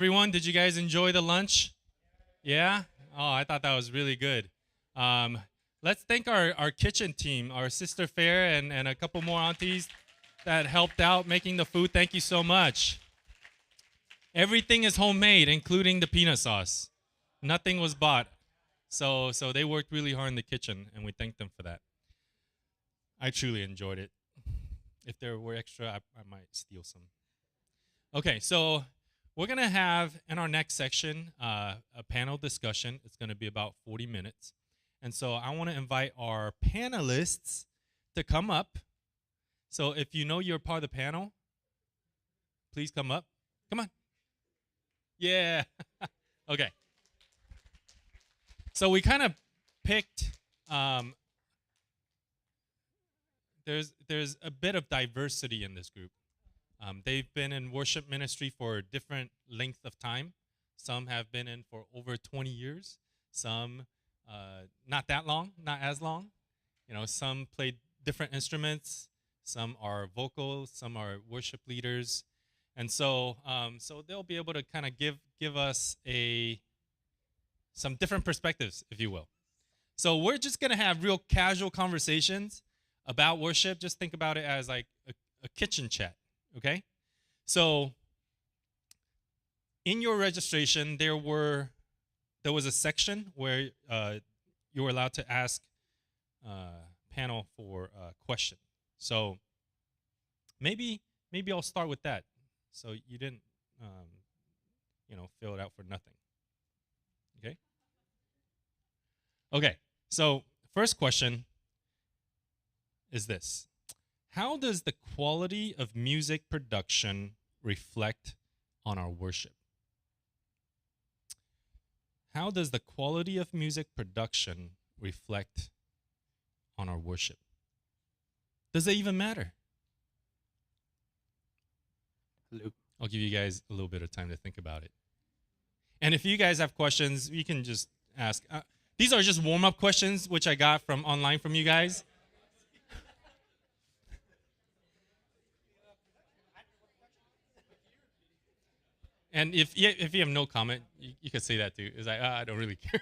Everyone, did you guys enjoy the lunch? Yeah? Oh, I thought that was really good. Um, let's thank our kitchen team, our sister Fair and a couple more aunties that helped out making the food. Thank you so much. Everything is homemade, including the peanut sauce. Nothing was bought. So they worked really hard in the kitchen, and we thank them for that. I truly enjoyed it. If there were extra, I might steal some. Okay, so we're going to have in our next section a panel discussion. It's going to be about 40 minutes. And so I want to invite our panelists to come up. So if you know you're part of the panel, please come up. Come on. Yeah. Okay. So we kind of picked. There's a bit of diversity in this group. They've been in worship ministry for a different length of time. Some have been in for over 20 years. Some not that long, not as long. You know, some played different instruments. Some are vocal. Some are worship leaders, and so they'll be able to kind of give us some different perspectives, if you will. So we're just gonna have real casual conversations about worship. Just think about it as like a kitchen chat. Okay, so in your registration, there was a section where you were allowed to ask panel for a question. So maybe I'll start with that. So you didn't fill it out for nothing. Okay. Okay. So first question is this. How does the quality of music production reflect on our worship? How does the quality of music production reflect on our worship? Does it even matter? Hello. I'll give you guys a little bit of time to think about it. And if you guys have questions, you can just ask. These are just warm-up questions, which I got from online from you guys. And if you have no comment, you can say that too. It's like, I don't really care.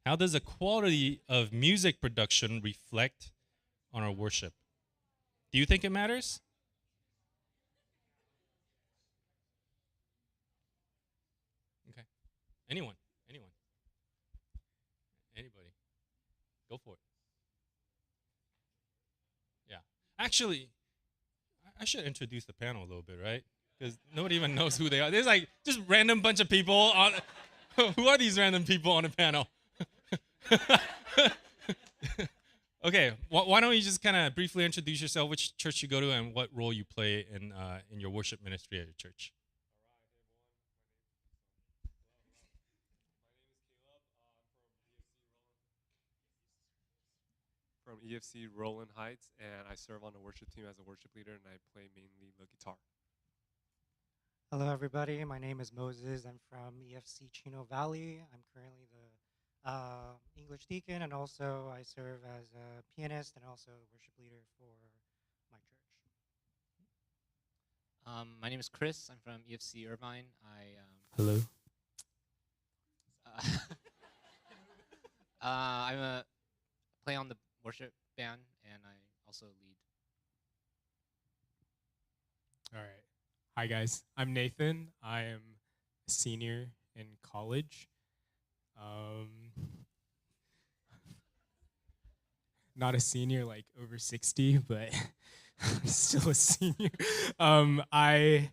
How does the quality of music production reflect on our worship? Do you think it matters? Okay. Anyone? Anybody? Go for it. Yeah. Actually, I should introduce the panel a little bit, right? Because nobody even knows who they are. There's like just random bunch of people on. Who are these random people on the panel? Okay, why don't you just kind of briefly introduce yourself, which church you go to, and what role you play in your worship ministry at your church? From EFC Roland Heights, and I serve on the worship team as a worship leader, and I play mainly the guitar. Hello, everybody. My name is Moses. I'm from EFC Chino Valley. I'm currently the English deacon, and also I serve as a pianist and also worship leader for my church. My name is Chris. I'm from EFC Irvine. Hello. I play on the worship band, and I also lead. All right. Hi, guys. I'm Nathan. I am a senior in college. Not a senior, like over 60, but I'm still a senior. I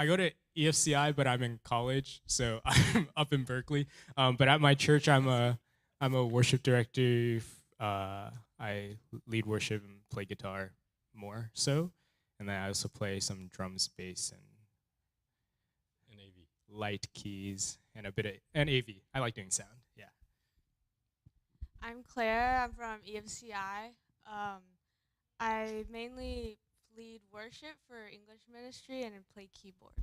go to EFCI, but I'm in college, so I'm up in Berkeley. But at my church, I'm a worship director. I lead worship and play guitar more so. And then I also play some drums, bass, and AV. light keys, and and AV. I like doing sound. Yeah. I'm Claire. I'm from EFCI. I mainly lead worship for English ministry and play keyboard.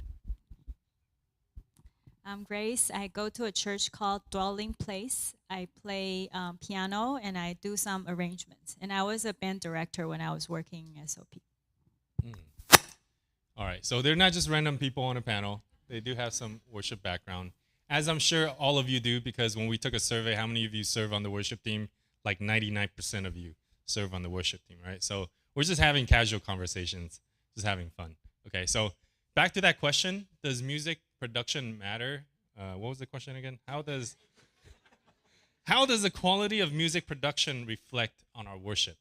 I'm Grace. I go to a church called Dwelling Place. I play piano and I do some arrangements. And I was a band director when I was working in SOP. All right, so they're not just random people on a panel. They do have some worship background, as I'm sure all of you do, because when we took a survey, how many of you serve on the worship team? Like 99% of you serve on the worship team, right? So we're just having casual conversations, just having fun. Okay, so back to that question, does music production matter? What was the question again? How does the quality of music production reflect on our worship?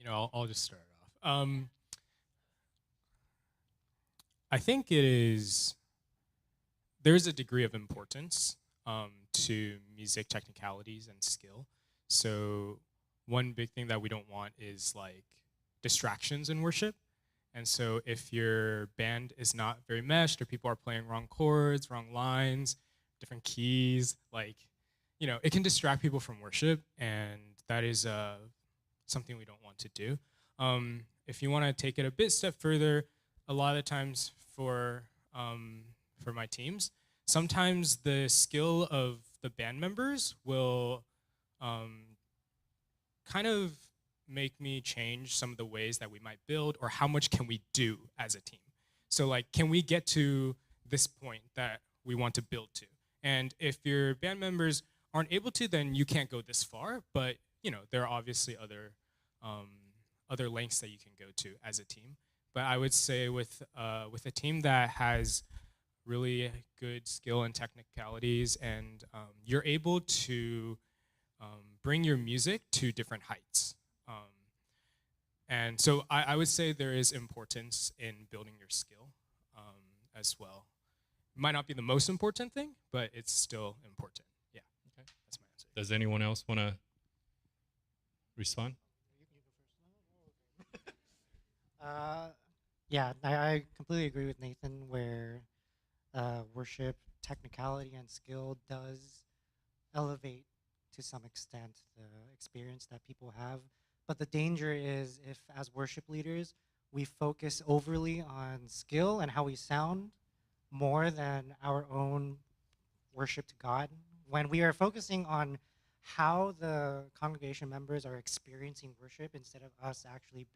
I'll just start off. I think there's a degree of importance to music technicalities and skill. So one big thing that we don't want is like distractions in worship. And so if your band is not very meshed, or people are playing wrong chords, wrong lines, different keys, it can distract people from worship, and that is something we don't want to do. If you want to take it a step further, a lot of the times for my teams, sometimes the skill of the band members will kind of make me change some of the ways that we might build, or how much can we do as a team. So can we get to this point that we want to build to? And if your band members aren't able to, then you can't go this far. But there are obviously other lengths that you can go to as a team. But I would say with a team that has really good skill and technicalities, and you're able to bring your music to different heights. And so I would say there is importance in building your skill as well. It might not be the most important thing, but it's still important. Yeah, okay. That's my answer. Does anyone else want to respond? Yeah, I completely agree with Nathan where worship technicality and skill does elevate to some extent the experience that people have. But the danger is if, as worship leaders, we focus overly on skill and how we sound more than our own worship to God. When we are focusing on how the congregation members are experiencing worship instead of us actually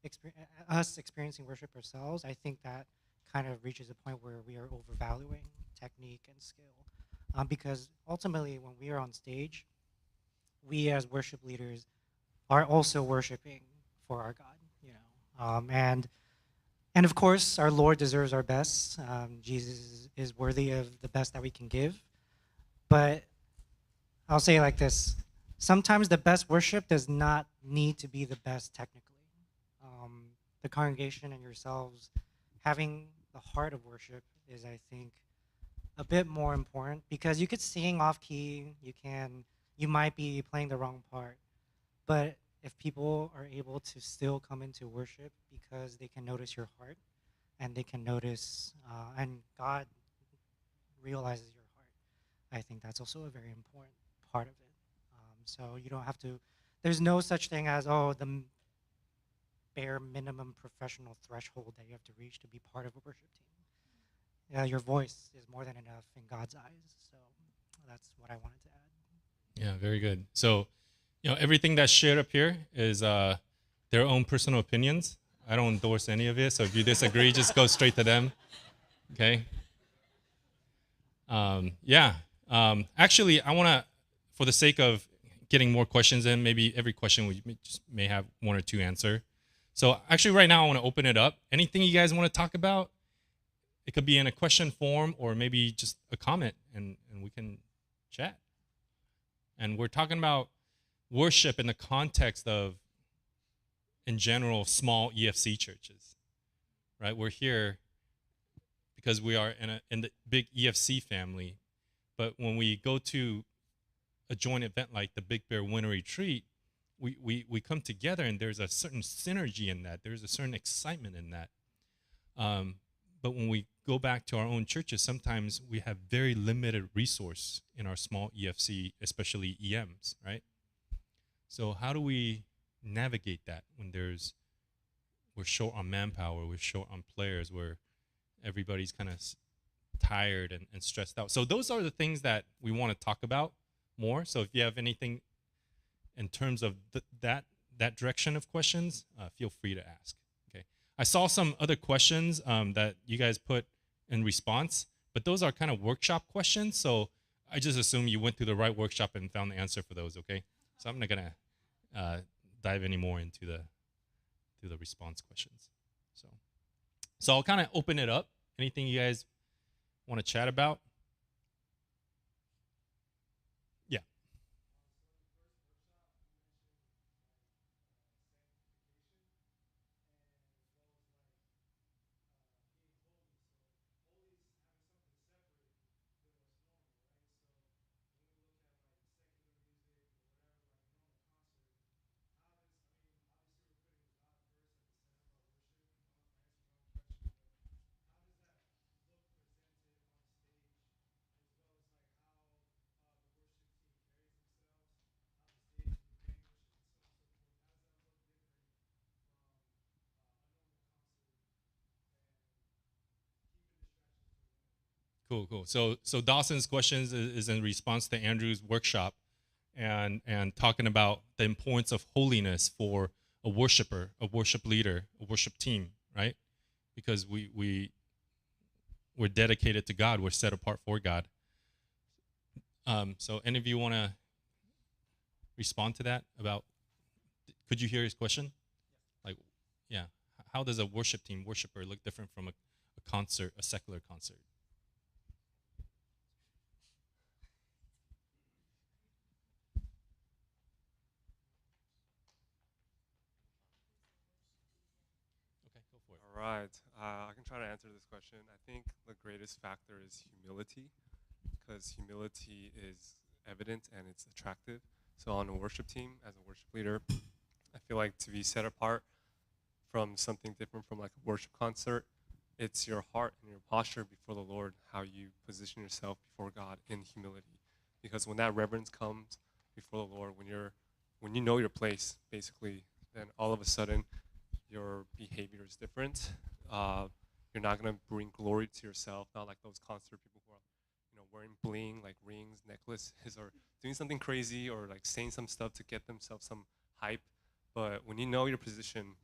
experiencing worship ourselves, I think that kind of reaches a point where we are overvaluing technique and skill. Because ultimately, when we are on stage, we as worship leaders are also worshiping for our God, and of course, our Lord deserves our best. Jesus is worthy of the best that we can give. But I'll say it like this: sometimes the best worship does not need to be the best technically. The congregation and yourselves having the heart of worship is, I think, a bit more important, because you could sing off key, you might be playing the wrong part, but if people are able to still come into worship because they can notice your heart, and they can notice, and God realizes your heart, I think that's also a very important part of it. So you don't have to, there's no such thing as, the bare minimum professional threshold that you have to reach to be part of a worship team. Your voice is more than enough in God's eyes. So that's what I wanted to add. Yeah, very good. So, everything that's shared up here is their own personal opinions. I don't endorse any of it. So if you disagree, just go straight to them. Okay. Actually, I want to, for the sake of getting more questions in, maybe every question we may have one or two answer. So actually right now I want to open it up. Anything you guys want to talk about? It could be in a question form or maybe just a comment, and we can chat. And we're talking about worship in the context of, in general, small EFC churches, right? We're here because we are in the big EFC family. But when we go to a joint event like the Big Bear Winter Retreat, we come together, and there's a certain synergy in that. There's a certain excitement in that. But when we go back to our own churches, sometimes we have very limited resource in our small EFC, especially EMs, right? So how do we navigate that when we're short on manpower, we're short on players, where everybody's kind of tired and stressed out? So those are the things that we want to talk about more. So if you have anything in terms of that that direction of questions, feel free to ask. Okay. I saw some other questions that you guys put in response, but those are kind of workshop questions. So I just assume you went through the right workshop and found the answer for those. Okay. So I'm not gonna dive any more into the response questions. So I'll kind of open it up. Anything you guys want to chat about? Yeah. Cool. So Dawson's questions is in response to Andrew's workshop and talking about the importance of holiness for a worshiper, a worship leader, a worship team, right? Because we're dedicated to God, we're set apart for God. So any of you want to respond to that? About, could you hear his question? Like, yeah, how does a worship team, worshiper look different from a concert, a secular concert? Okay, go for it. All right. I can try to answer this question. I think the greatest factor is humility, because humility is evident and it's attractive. So on a worship team, as a worship leader, I feel like to be set apart from something different from like a worship concert, it's your heart and your posture before the Lord, how you position yourself before God in humility. Because when that reverence comes before the Lord, when you know your place, basically, then all of a sudden your behavior is different. You're not gonna bring glory to yourself, not like those concert people who are, wearing bling like rings, necklaces, or doing something crazy, or like saying some stuff to get themselves some hype. But when you know your position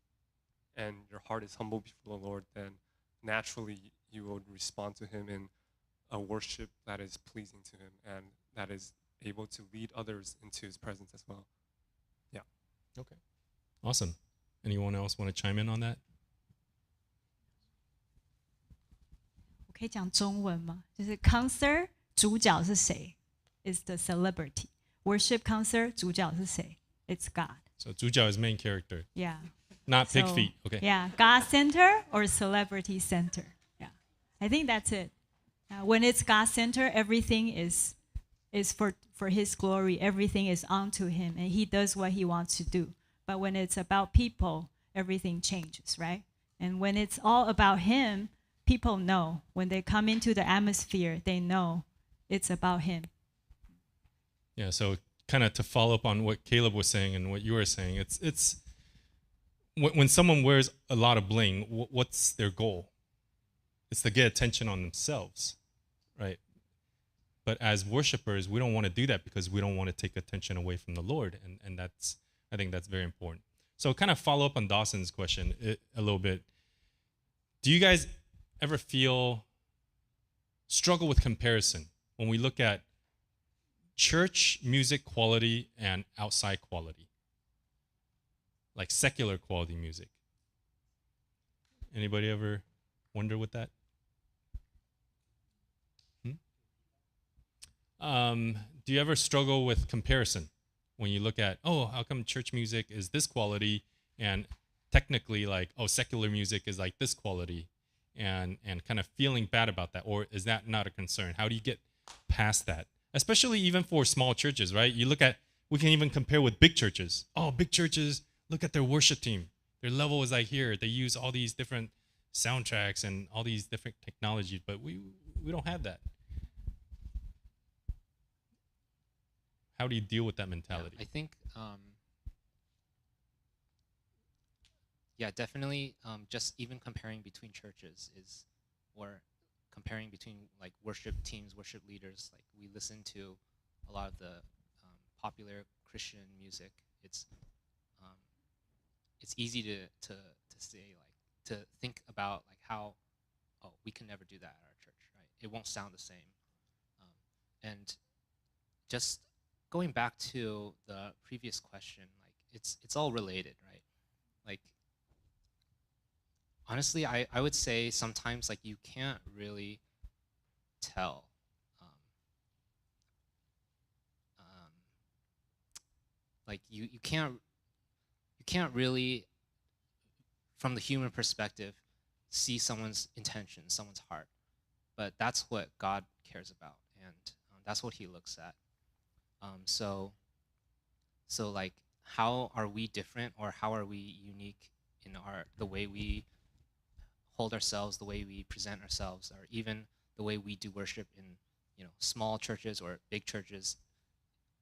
and your heart is humble before the Lord, then naturally you will respond to Him in a worship that is pleasing to Him and that is able to lead others into His presence as well. Yeah. Okay. Awesome. Anyone else want to chime in on that? 我可以讲中文吗？就是 concert 主角是谁 ？Is the celebrity. Worship concert 主角是谁 ？It's God. So 主角 is main character, Yeah. not pig So, feet. Okay. Yeah, God center or celebrity center. Yeah, I think that's it. When it's God center, everything is for His glory. Everything is unto Him, and He does what He wants to do. But when it's about people, everything changes, right? And when it's all about Him, people know. When they come into the atmosphere, they know it's about Him. Yeah. So kind of to follow up on what Caleb was saying and what you were saying, it's when someone wears a lot of bling, what's their goal? It's to get attention on themselves, right? But as worshipers, we don't want to do that because we don't want to take attention away from the Lord, and I think that's very important. So kind of follow up on Dawson's question a little bit. Do you guys ever struggle with comparison when we look at church music quality and outside quality? Like secular quality music. Anybody ever wonder with that? Do you ever struggle with comparison when you look at, how come church music is this quality and technically like, secular music is like this quality, and kind of feeling bad about that? Or is that not a concern? How do you get past that? Especially even for small churches, right? We can even compare with big churches. Big churches, look at their worship team. Their level is like here. They use all these different soundtracks and all these different technologies, but we don't have that. How do you deal with that mentality? Yeah, I think, definitely. Just even comparing between churches or comparing between like worship teams, worship leaders. Like we listen to a lot of the popular Christian music. It's it's easy to say like to think about like how, oh, we can never do that at our church, right? It won't sound the same. And just going back to the previous question, like it's all related, right? Like honestly, I would say sometimes like you can't really tell. Like you can't really, from the human perspective, see someone's intention, someone's heart. But that's what God cares about, and that's what He looks at. So like, how are we different, or how are we unique in the way we hold ourselves, the way we present ourselves, or even the way we do worship in small churches or big churches?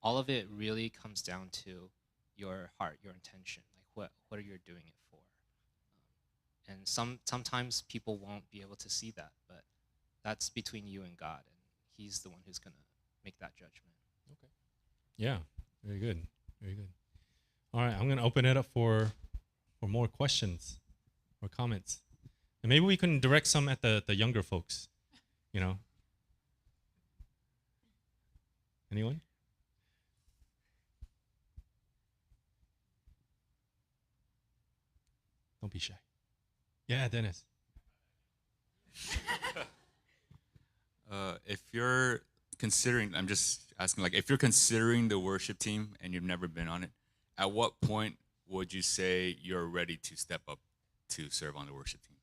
All of it really comes down to your heart, your intention. Like what are you doing it for? And sometimes people won't be able to see that, but that's between you and God, and He's the one who's gonna make that judgment. Okay. Yeah. Very good. Very good. All right. I'm gonna open it up for more questions or comments, and maybe we can direct some at the younger folks. Anyone? Don't be shy. Yeah, Dennis. If you're considering, I'm just asking, like, if you're considering the worship team and you've never been on it, at what point would you say you're ready to step up to serve on the worship team?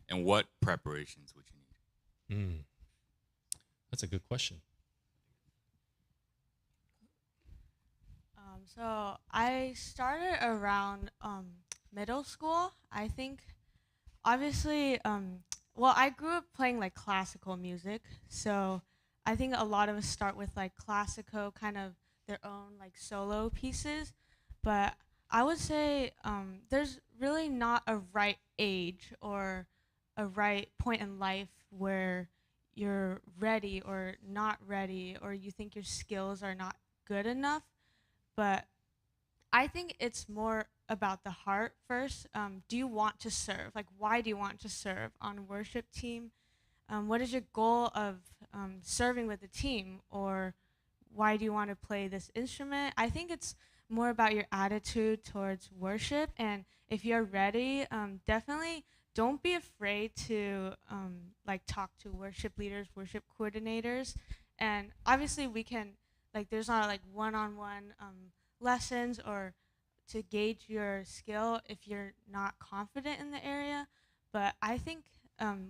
And what preparations would you need? That's a good question. So I started around middle school, I think. Obviously, well, I grew up playing like classical music, so I think a lot of us start with like classical, kind of their own like solo pieces. But I would say there's really not a right age or a right point in life where you're ready or not ready, or you think your skills are not good enough. But I think it's more about the heart first. Do you want to serve? Like, why do you want to serve on a worship team? What is your goal of serving with the team? Or why do you want to play this instrument? I think it's more about your attitude towards worship. And if you're ready, definitely don't be afraid to like talk to worship leaders, worship coordinators. And obviously we can, like, there's not like one-on-one lessons or to gauge your skill if you're not confident in the area. But I think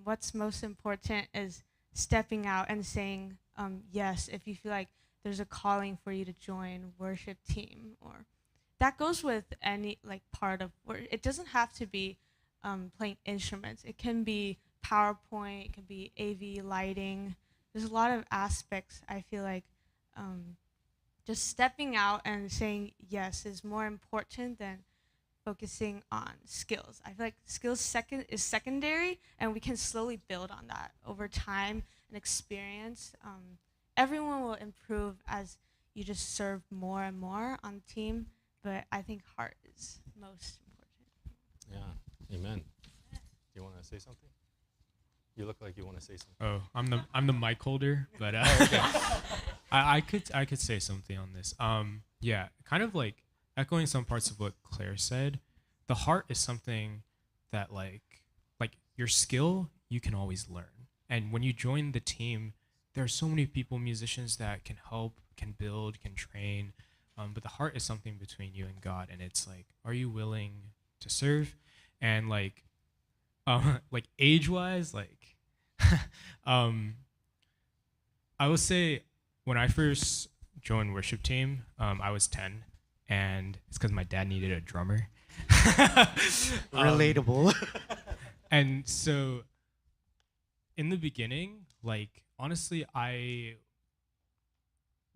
what's most important is stepping out and saying yes if you feel like there's a calling for you to join worship team. Or that goes with any like part of work. It doesn't have to be playing instruments. It can be PowerPoint, it can be AV lighting. There's a lot of aspects. I feel like just stepping out and saying yes is more important than focusing on skills. I feel like skills is secondary, and we can slowly build on that over time and experience. Everyone will improve as you just serve more and more on the team, but I think heart is most important. Yeah. Amen. Do you want to say something? You look like you want to say something. Oh, I'm the mic holder, but Okay. I could say something on this. Yeah, kind of like echoing some parts of what Claire said. The heart is something that like your skill you can always learn, and when you join the team, there are so many people, musicians that can help, can build, can train. But the heart is something between you and God, and it's like, are you willing to serve? And like age-wise, like, I would say when I first joined worship team, I was 10, and it's because my dad needed a drummer. Relatable. And so, in the beginning, like, honestly,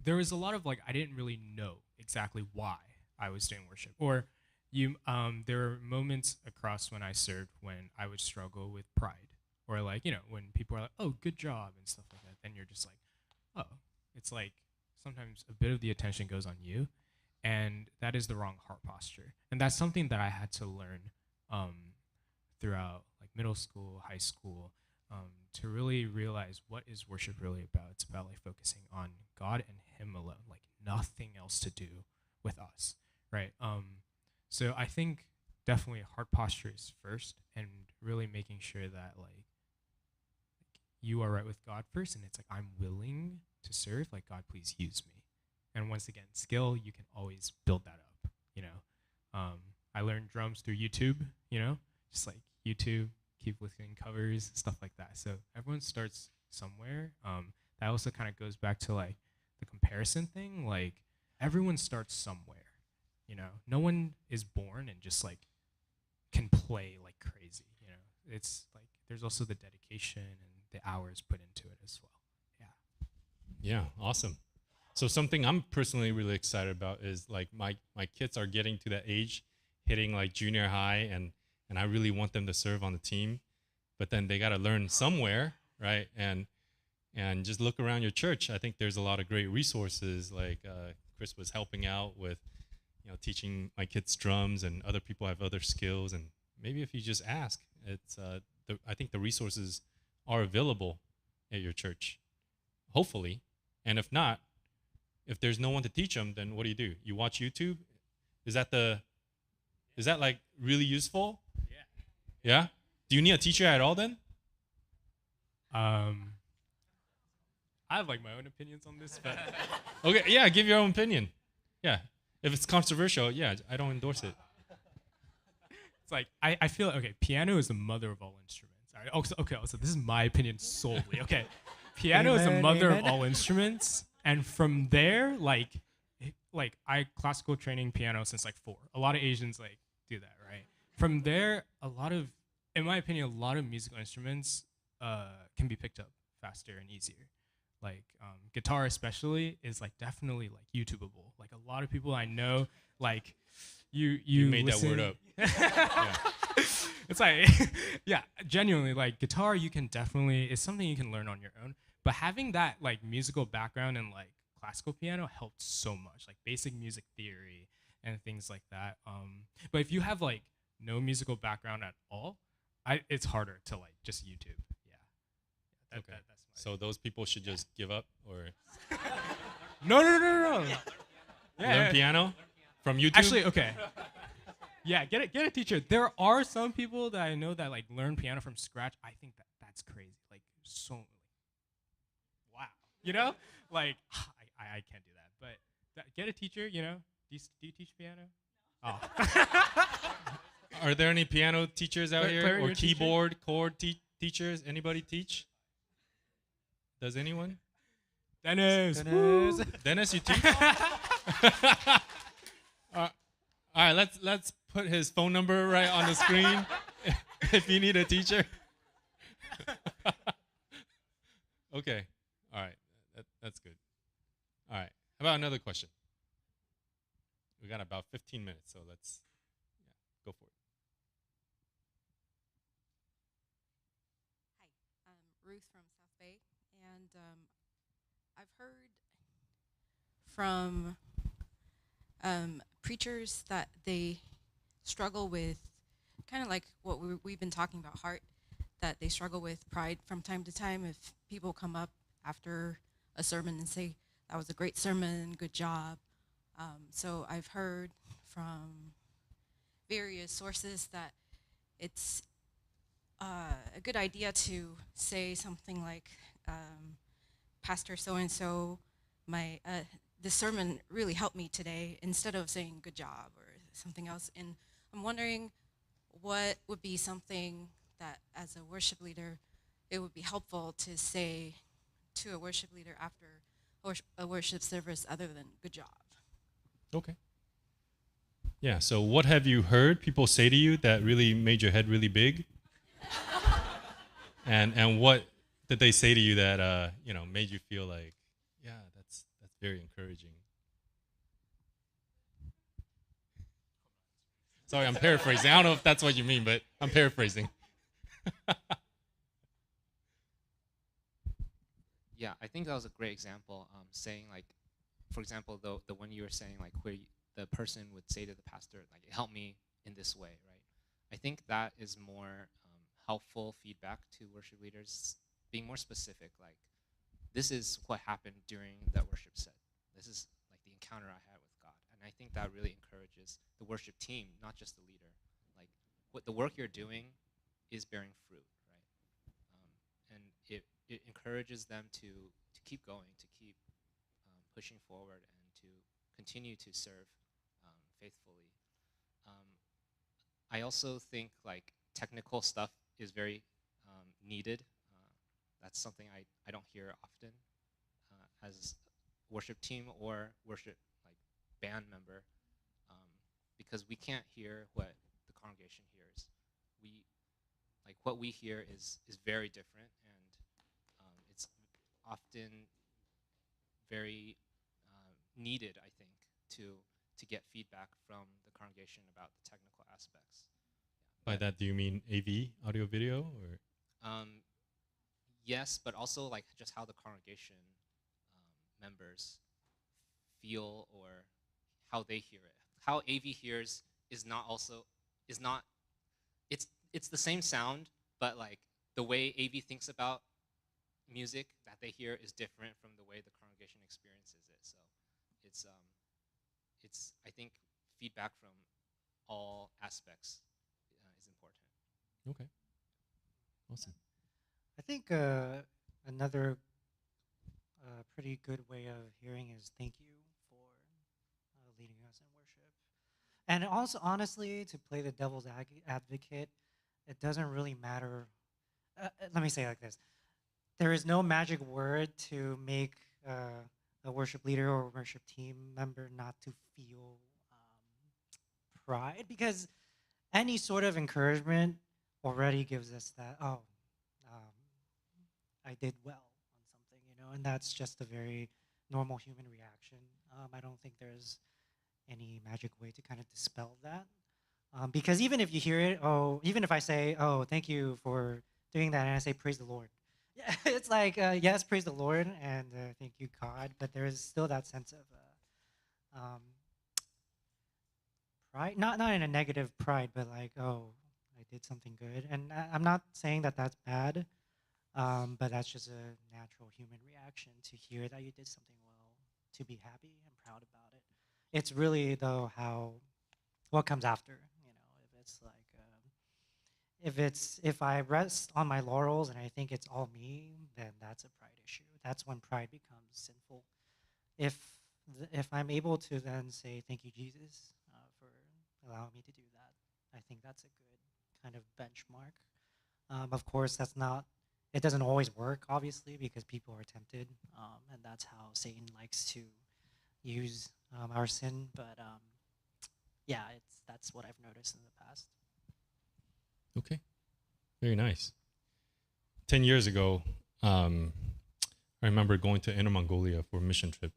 there was a lot of like, I didn't really know exactly why I was doing worship, or there were moments across when I served when I would struggle with pride, or like, when people are like, oh, good job and stuff like that, then you're just like, oh, it's like sometimes a bit of the attention goes on you. and that is the wrong heart posture. And that's something that I had to learn throughout like middle school, high school, to really realize what is worship really about. It's about like focusing on God and Him alone, like nothing else to do with us, right? So I think definitely heart posture is first, and really making sure that like you are right with God first, and it's like I'm willing to serve. Like God, please use me. And once again, skill, you can always build that up. You know, I learned drums through YouTube. You know, just like YouTube, keep listening covers, stuff like that. So everyone starts somewhere. That also kind of goes back to like the comparison thing. Like everyone starts somewhere. You know, no one is born and just like can play like crazy. You know, it's like there's also the dedication and the hours put into it as well. Yeah, awesome. So something I'm personally really excited about is like my kids are getting to that age, hitting like junior high, and I really want them to serve on the team, but then they got to learn somewhere, right? And just look around your church. I think there's a lot of great resources. Like Chris was helping out with, you know, teaching my kids drums, and other people have other skills. And maybe if you just ask, it's I think the resources are available at your church, hopefully. And if not, if there's no one to teach them, then what do? You watch YouTube? Is that like really useful? Yeah. Yeah? Do you need a teacher at all then? I have like my own opinions on this, but Okay, yeah, give your own opinion. Yeah. If it's controversial, yeah, I don't endorse it. it's like I feel okay. Piano is the mother of all instruments. All right. Okay. Also, this is my opinion solely. Okay. Piano is the mother of all instruments, and from there, like I classical training piano since like 4. A lot of Asians like do that, right? From there, in my opinion, a lot of musical instruments can be picked up faster and easier. Like guitar especially is like definitely like YouTubeable. Like a lot of people I know, like you made listen, that word up. Yeah. It's like yeah, genuinely like guitar you can definitely, it's something you can learn on your own. But having that like musical background in like classical piano helped so much, like basic music theory and things like that. But if you have like no musical background at all, it's harder to like just YouTube. Yeah. Okay. So those people should just give up or No. learn piano from YouTube? Actually, okay. Yeah, get a teacher. There are some people that I know that like learn piano from scratch. I think that's crazy. Like so, wow. You know, like I can't do that. But get a teacher. You know, do you teach piano? Oh. Are there any piano teachers out here, Claire, or you're a teacher? keyboard chord teachers? Anybody teach? Does anyone? Dennis. Woo. Dennis, you teach? All right, let's put his phone number right on the screen if you need a teacher. Okay, all right, that's good. All right, how about another question? We got about 15 minutes, so let's go for it. Hi, I'm Ruth from South Bay, and I've heard from preachers that they struggle with kind of like what we've been talking about, heart, that they struggle with pride from time to time if people come up after a sermon and say, that was a great sermon, good job. So I've heard from various sources that it's a good idea to say something like, Pastor so-and-so, this sermon really helped me today, instead of saying good job or something else. And I'm wondering what would be something that as a worship leader, it would be helpful to say to a worship leader after a worship service other than good job. Okay. Yeah, so what have you heard people say to you that really made your head really big? and what did they say to you that made you feel like, yeah, that's very encouraging? Sorry, I'm paraphrasing. I don't know if that's what you mean, but I'm paraphrasing. Yeah, I think that was a great example. Saying like, for example, the one you were saying like where the person would say to the pastor, like, help me in this way, right? I think that is more helpful feedback to worship leaders, being more specific, like, this is what happened during that worship set. This is like the encounter I had with God. And I think that really encourages the worship team, not just the leader. Like, what the work you're doing is bearing fruit, right? And it encourages them to keep going, to keep pushing forward, and to continue to serve faithfully. I also think like technical stuff is very needed. That's something I don't hear often as worship team or worship like band member, because we can't hear what the congregation hears. What we hear is very different, and it's often very needed, I think, to get feedback from the congregation about the technical aspects. By that, do you mean AV, audio video, or? Yes, but also like just how the congregation members feel or how they hear it. How AV hears is not it's the same sound, but like the way AV thinks about music that they hear is different from the way the congregation experiences it. So it's I think feedback from all aspects is important. Okay. Awesome. I think another pretty good way of hearing is thank you for leading us in worship. And also, honestly, to play the devil's advocate, it doesn't really matter. Let me say it like this. There is no magic word to make a worship leader or worship team member not to feel pride, because any sort of encouragement already gives us that, I did well on something, and that's just a very normal human reaction. I don't think there's any magic way to kind of dispel that. Because even if you hear it, even if I say, thank you for doing that, and I say, praise the Lord. Yeah, it's like, yes, praise the Lord, and thank you, God, but there is still that sense of pride, not in a negative pride, but like, I did something good. And I'm not saying that that's bad, but that's just a natural human reaction to hear that you did something well, to be happy and proud about it. It's really, though, what comes after, if it's like, if I rest on my laurels and I think it's all me, then that's a pride issue. That's when pride becomes sinful. If I'm able to then say, thank you, Jesus, for allowing me to do that, I think that's a good kind of benchmark. Of course, it doesn't always work, obviously, because people are tempted, and that's how Satan likes to use our sin. But yeah, that's what I've noticed in the past. Okay. Very nice. 10 years ago, I remember going to Inner Mongolia for a mission trip.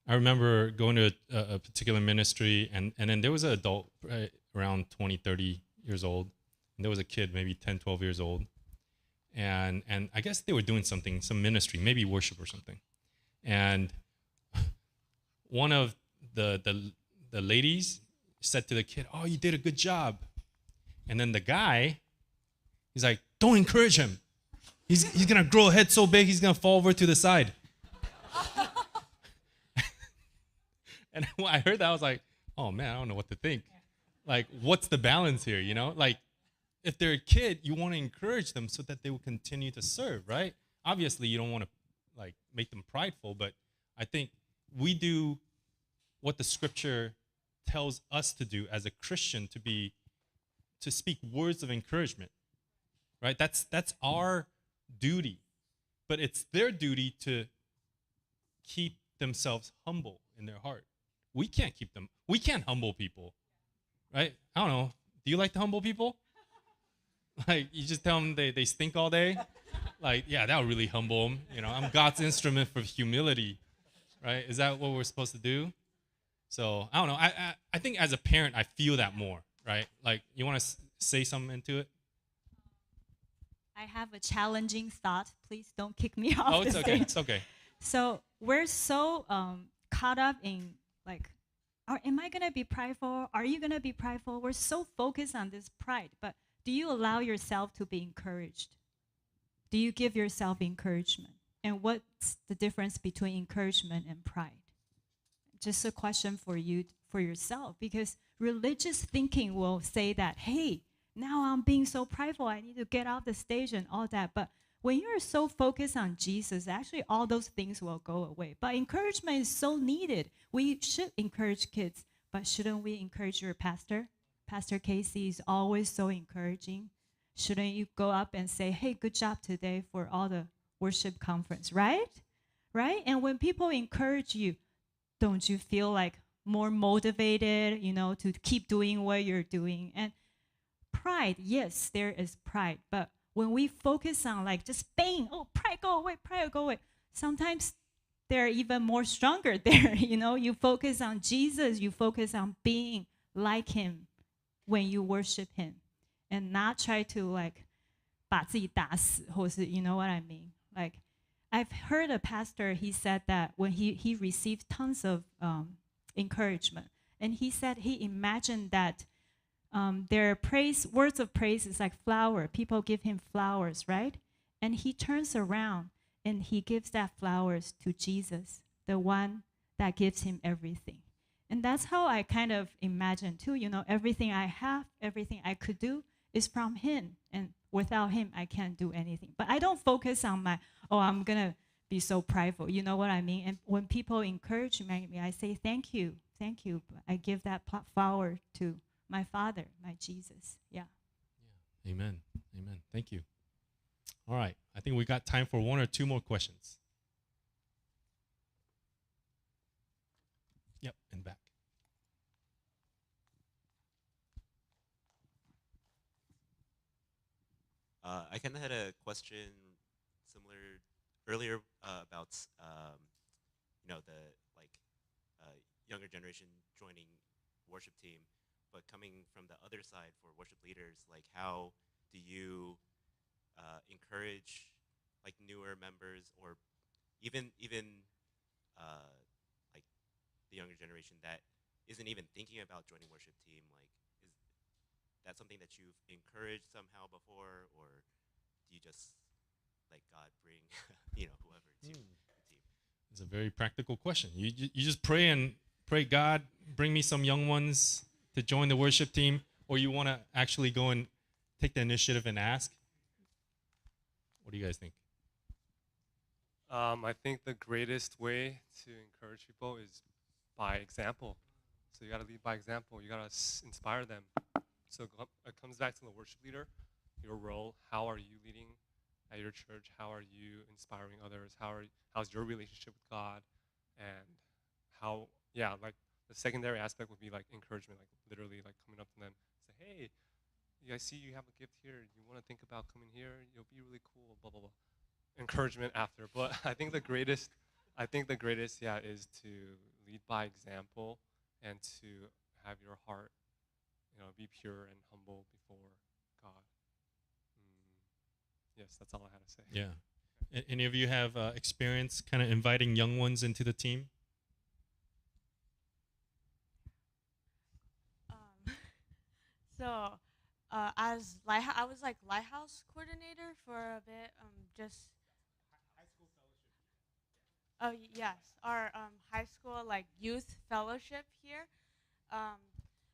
I remember going to a particular ministry, and then there was an adult around 20, 30 years old, and there was a kid maybe 10, 12 years old. And I guess they were doing something, some ministry, maybe worship or something. And one of the ladies said to the kid, "Oh, you did a good job." And then the guy, he's like, "Don't encourage him. He's gonna grow a head so big he's gonna fall over to the side." And when I heard that, I was like, "Oh man, I don't know what to think. Like, what's the balance here? Like, if they're a kid, you want to encourage them so that they will continue to serve, right? Obviously, you don't want to like make them prideful, but I think we do what the scripture tells us to do as a Christian, to speak words of encouragement, right? That's our duty, but it's their duty to keep themselves humble in their heart. We can't humble people, right? I don't know. Do you like to humble people? Like, you just tell them they stink all day? Like, yeah, that would really humble them. I'm God's instrument for humility, right? Is that what we're supposed to do? So, I don't know. I think as a parent, I feel that more, right? Like, you want to say something into it? I have a challenging thought. Please don't kick me off. Oh, it's the okay. stage. It's okay. So we're so caught up in like Am I going to be prideful? Are you going to be prideful? We're so focused on this pride, but do you allow yourself to be encouraged? Do you give yourself encouragement? And what's the difference between encouragement and pride? Just a question for you, for yourself, because religious thinking will say that, hey, now I'm being so prideful, I need to get off the stage and all that. But when you're so focused on Jesus, actually all those things will go away. But encouragement is so needed. We should encourage kids, but shouldn't we encourage your pastor? Pastor Casey is always so encouraging. Shouldn't you go up and say, hey, good job today for all the worship conference, right? Right? And when people encourage you, don't you feel like more motivated, to keep doing what you're doing? And pride, yes, there is pride. But when we focus on like just bang, oh, pride go away, sometimes they're even more stronger there. You focus on Jesus, you focus on being like him when you worship him, and not try to like 把自己打死, 或是, you know what I mean? Like, I've heard a pastor, he said that when he received tons of encouragement, and he said he imagined that their words of praise is like flower. People give him flowers, right? And he turns around and he gives that flowers to Jesus, the one that gives him everything. And that's how I kind of imagine too, everything I have, everything I could do is from him. And without him, I can't do anything. But I don't focus on I'm going to be so prideful. You know what I mean? And when people encourage me, I say, thank you. I give that flower to my Father, my Jesus. Yeah. Amen. Thank you. All right. I think we got time for one or two more questions. Yep, and back. I kind of had a question similar earlier about the younger generation joining worship team, but coming from the other side for worship leaders, like how do you encourage like newer members or even like the younger generation that isn't even thinking about joining worship team? Like, is that something that you've encouraged somehow before, or do you just let God bring whoever to the team? It's a very practical question. You just pray and pray, God, bring me some young ones to join the worship team, or you want to actually go and take the initiative and ask? What do you guys think? I think the greatest way to encourage people is by example. So you got to lead by example. You got to inspire them. So it comes back to the worship leader, your role. How are you leading at your church? How are you inspiring others? How's your relationship with God? And like the secondary aspect would be like encouragement, like literally like coming up to them, say, hey, I see you have a gift here. You want to think about coming here? You'll be really cool, blah, blah, blah. Encouragement after. But I think the greatest, is to lead by example and to have your heart, be pure and humble before God. Yes, that's all I had to say. Yeah. Any of you have experience kind of inviting young ones into the team? So, I was like lighthouse coordinator for a bit. Just high school fellowship. Oh yes, our high school like youth fellowship here.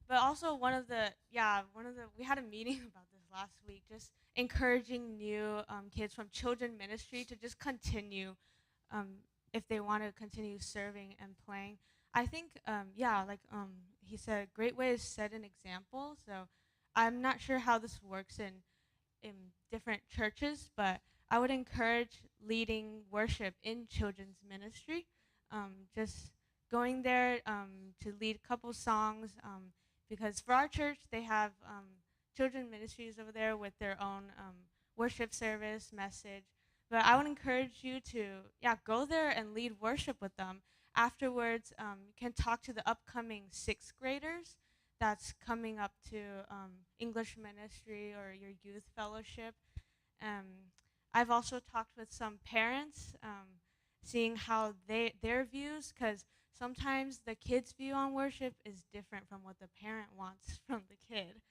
But also we had a meeting about this last week, just encouraging new kids from children ministry to just continue, if they want to continue serving and playing. I think, he said, a great way is set an example. So I'm not sure how this works in different churches, but I would encourage leading worship in children's ministry. Just going there to lead a couple songs, because for our church, they have children ministries over there with their own worship service, message. But I would encourage you to, go there and lead worship with them. Afterwards, you can talk to the upcoming 6th graders that's coming up to English ministry or your youth fellowship. I've also talked with some parents, seeing how their views, because sometimes the kid's view on worship is different from what the parent wants from the kid.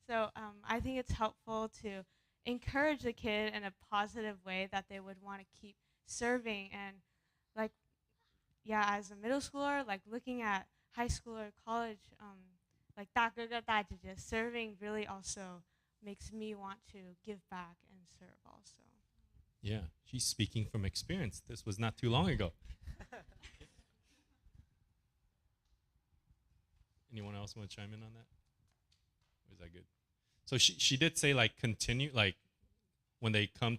So I think it's helpful to encourage the kid in a positive way that they would want to keep serving. And like, yeah, as a middle schooler, like looking at high school or college, like just serving really also makes me want to give back and serve also. Yeah, she's speaking from experience. This was not too long ago. Anyone else want to chime in on that? Or is that good? So she did say like continue, like when they come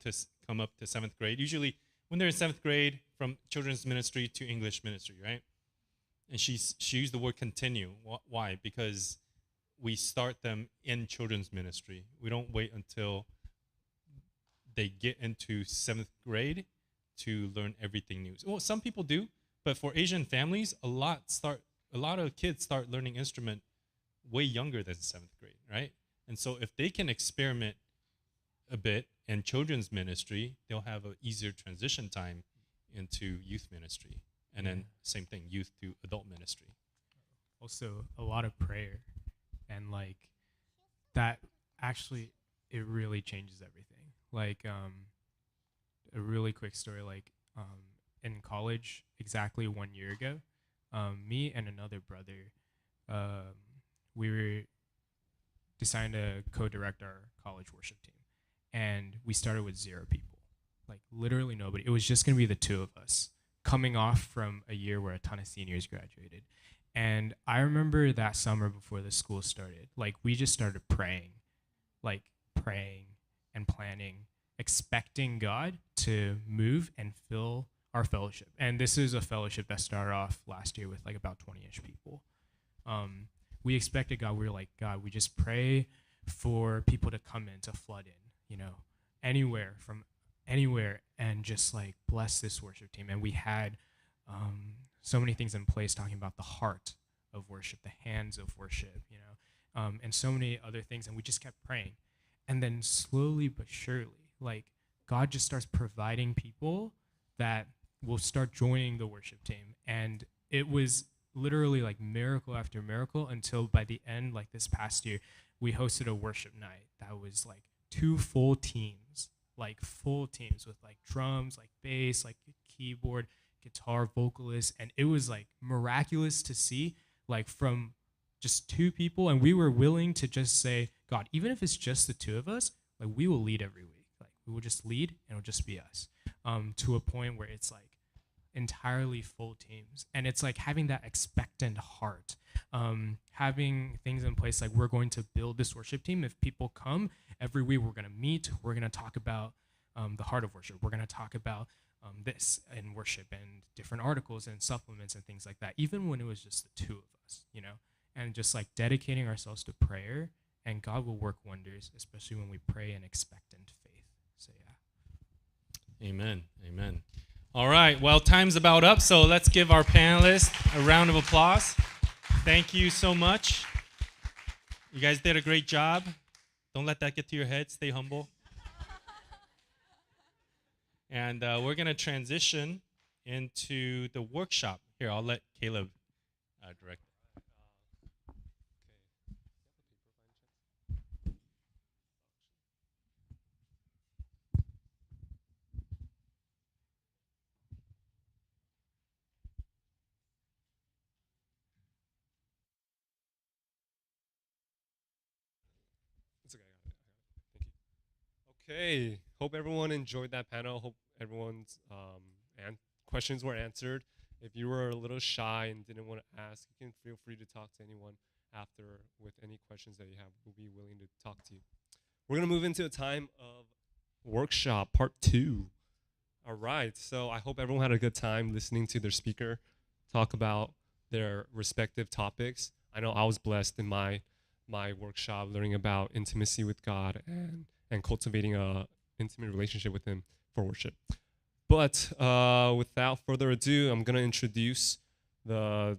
up to 7th grade. Usually when they're in 7th grade, from children's ministry to English ministry, right? And she used the word continue. Why? Because we start them in children's ministry. We don't wait until they get into 7th grade to learn everything new. Well, some people do, but for Asian families, a lot of kids start learning instrument way younger than 7th grade, right? And so if they can experiment a bit in children's ministry, they'll have an easier transition time into youth ministry. And then same thing, youth to adult ministry. Also, a lot of prayer. And like that actually, it really changes everything. Like a really quick story, like in college, exactly 1 year ago, me and another brother, we were deciding to co-direct our college worship team. And we started with 0 people, like literally nobody. It was just going to be the 2 of us coming off from a year where a ton of seniors graduated. And I remember that summer before the school started, like we just started praying and planning, expecting God to move and fill our fellowship. And this is a fellowship that started off last year with like about 20-ish people. We expected God. We were like, God, we just pray for people to come in, to flood in, from anywhere, and just like bless this worship team. And we had so many things in place talking about the heart of worship, the hands of worship, and so many other things. And we just kept praying. And then slowly but surely, like God just starts providing people that will start joining the worship team. And it was literally like miracle after miracle until by the end, like this past year, we hosted a worship night that was like 2 full teams, with like drums, like bass, like keyboard, guitar, vocalist. And it was like miraculous to see, like from just 2 people. And we were willing to just say, God, even if it's just the 2 of us, like we will lead every week. Like we will just lead and it'll just be us, to a point where it's like entirely full teams. And it's like having that expectant heart, having things in place. Like we're going to build this worship team. If people come every week, we're going to meet, we're going to talk about the heart of worship. We're going to talk about this in worship and different articles and supplements and things like that, even when it was just the 2 of us, and just like dedicating ourselves to prayer, and God will work wonders, especially when we pray in expectant faith. So yeah. Amen. Amen. All right. Well, time's about up, so let's give our panelists a round of applause. Thank you so much. You guys did a great job. Don't let that get to your head. Stay humble. And we're going to transition into the workshop. Here, I'll let Caleb direct. It's okay. I got it. Thank you. Okay. Hope everyone enjoyed that panel. Hope everyone's questions were answered. If you were a little shy and didn't want to ask, you can feel free to talk to anyone after with any questions that you have. We'll be willing to talk to you. We're going to move into a time of workshop part 2. All right. So I hope everyone had a good time listening to their speaker talk about their respective topics. I know I was blessed in my workshop learning about intimacy with God and cultivating a intimate relationship with Him for worship. But without further ado, I'm going to introduce the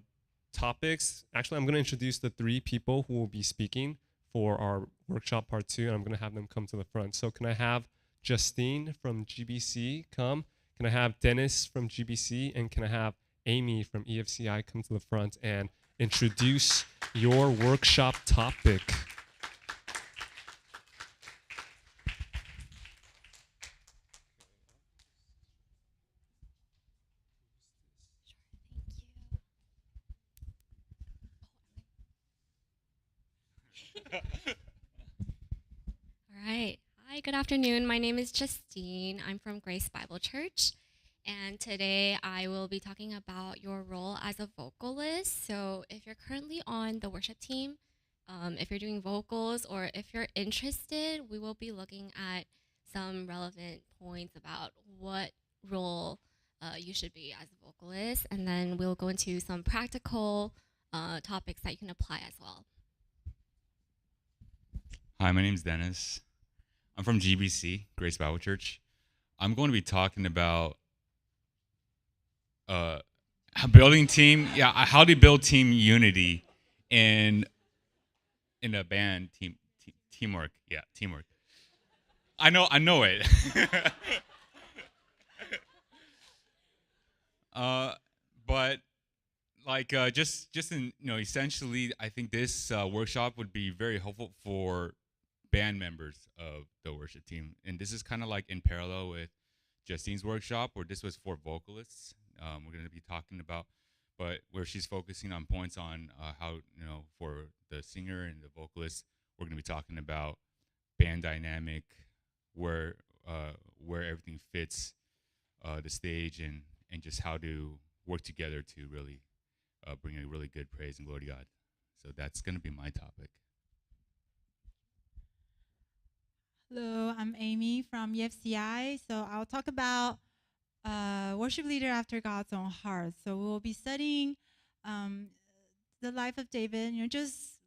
topics. Actually, I'm going to introduce the 3 people who will be speaking for our workshop part 2, and I'm going to have them come to the front. So can I have Justine from GBC come? Can I have Dennis from GBC? And can I have Amy from EFCI come to the front and introduce your workshop topic. All right. Hi, good afternoon. My name is Justine. I'm from Grace Bible Church. And today I will be talking about your role as a vocalist. So if you're currently on the worship team, if you're doing vocals, or if you're interested, we will be looking at some relevant points about what role you should be as a vocalist. And then we'll go into some practical topics that you can apply as well. Hi, my name's Dennis. I'm from GBC, Grace Bible Church. I'm going to be talking about building team, how to build team unity in a band, teamwork. Yeah, teamwork. I know it. But like just in, essentially, I think this workshop would be very helpful for band members of the worship team, and this is kind of like in parallel with Justine's workshop, where this was for vocalists. We're going to be talking about, but where she's focusing on points on how, for the singer and the vocalist, we're going to be talking about band dynamic, where everything fits the stage, and just how to work together to really bring a really good praise and glory to God. So that's going to be my topic. Hello, I'm Amy from EFCI. So I'll talk about worship leader after God's own heart. So we'll be studying the life of David, just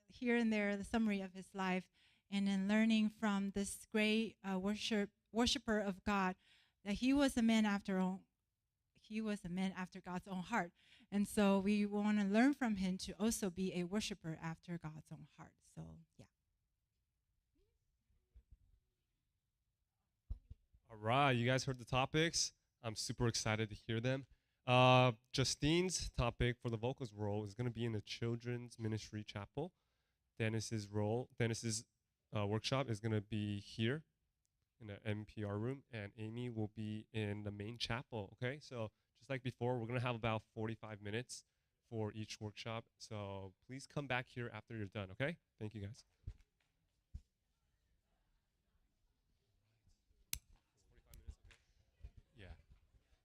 here and there, the summary of his life, and then learning from this great worshiper of God that he was a man after God's own heart. And so we want to learn from him to also be a worshiper after God's own heart. So yeah. All right, you guys heard the topics. I'm super excited to hear them. Justine's topic for the vocals role is going to be in the children's ministry chapel. Dennis's workshop is going to be here in the MPR room, and Amy will be in the main chapel. Okay, so just like before, we're going to have about 45 minutes for each workshop. So please come back here after you're done. Okay, thank you guys.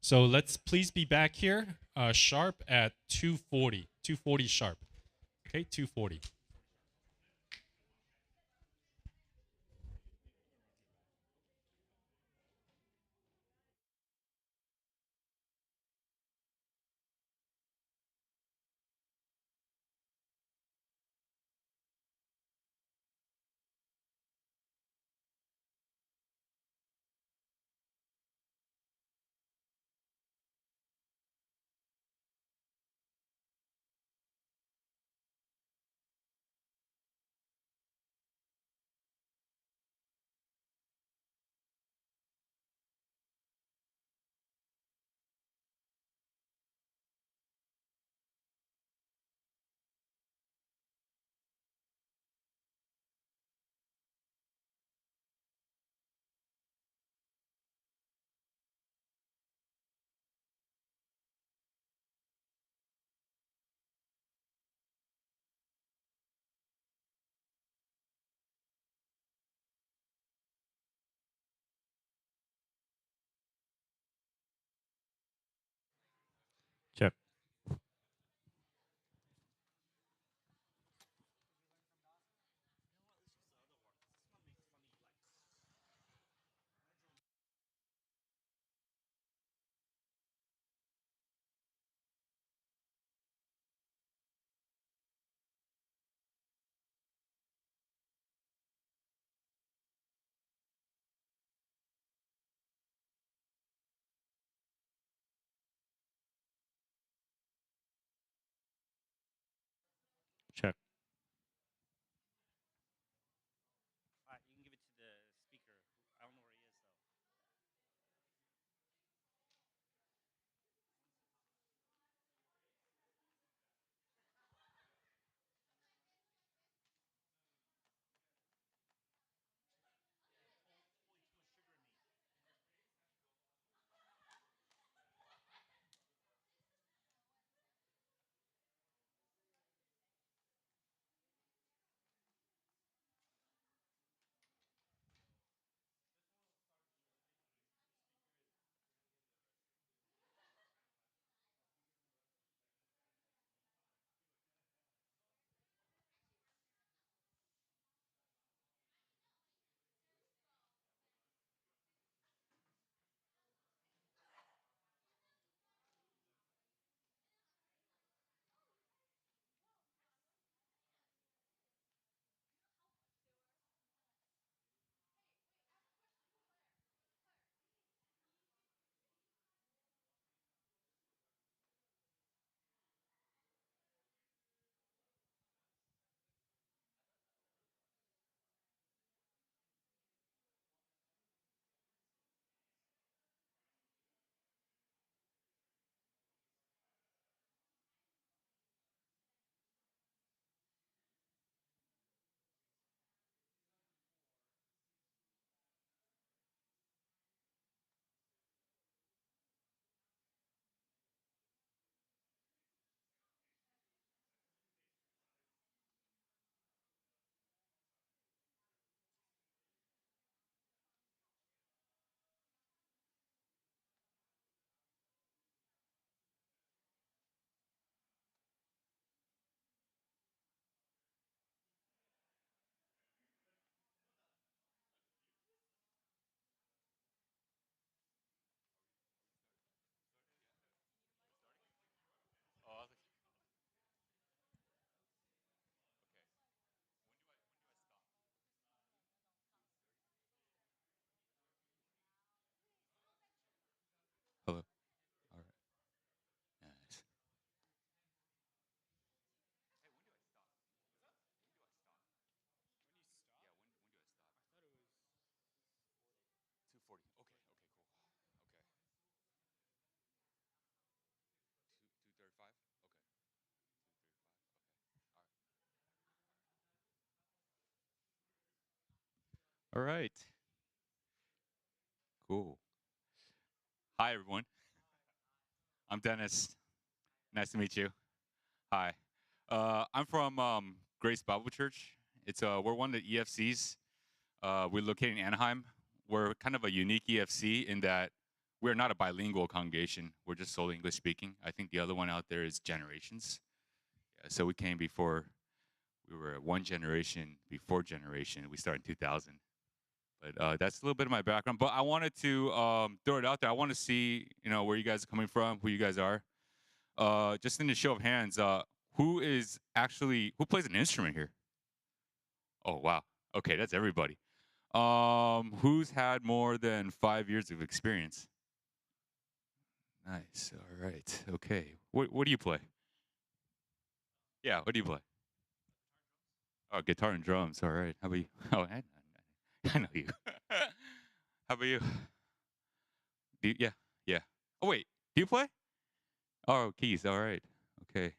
So let's please be back here sharp at 2:40. 2:40 sharp. Okay, 2:40. All right. Cool. Hi, everyone. I'm Dennis. Nice to meet you. Hi. I'm from Grace Bible Church. We're one of the EFCs. We're located in Anaheim. We're kind of a unique EFC in that we're not a bilingual congregation. We're just solely English speaking. I think the other one out there is Generations. Yeah, so we came before, we were one generation before generation. We started in 2000. But that's a little bit of my background. But I wanted to throw it out there. I want to see, where you guys are coming from, who you guys are. Just in a show of hands, who plays an instrument here? Oh, wow. Okay, that's everybody. Who's had more than 5 years of experience? Nice. All right. Okay. What do you play? Yeah, what do you play? Oh, guitar and drums. All right. How about you? Oh, I know you. How about you? Yeah, yeah. Oh, wait. Do you play? Oh, keys. All right. Okay.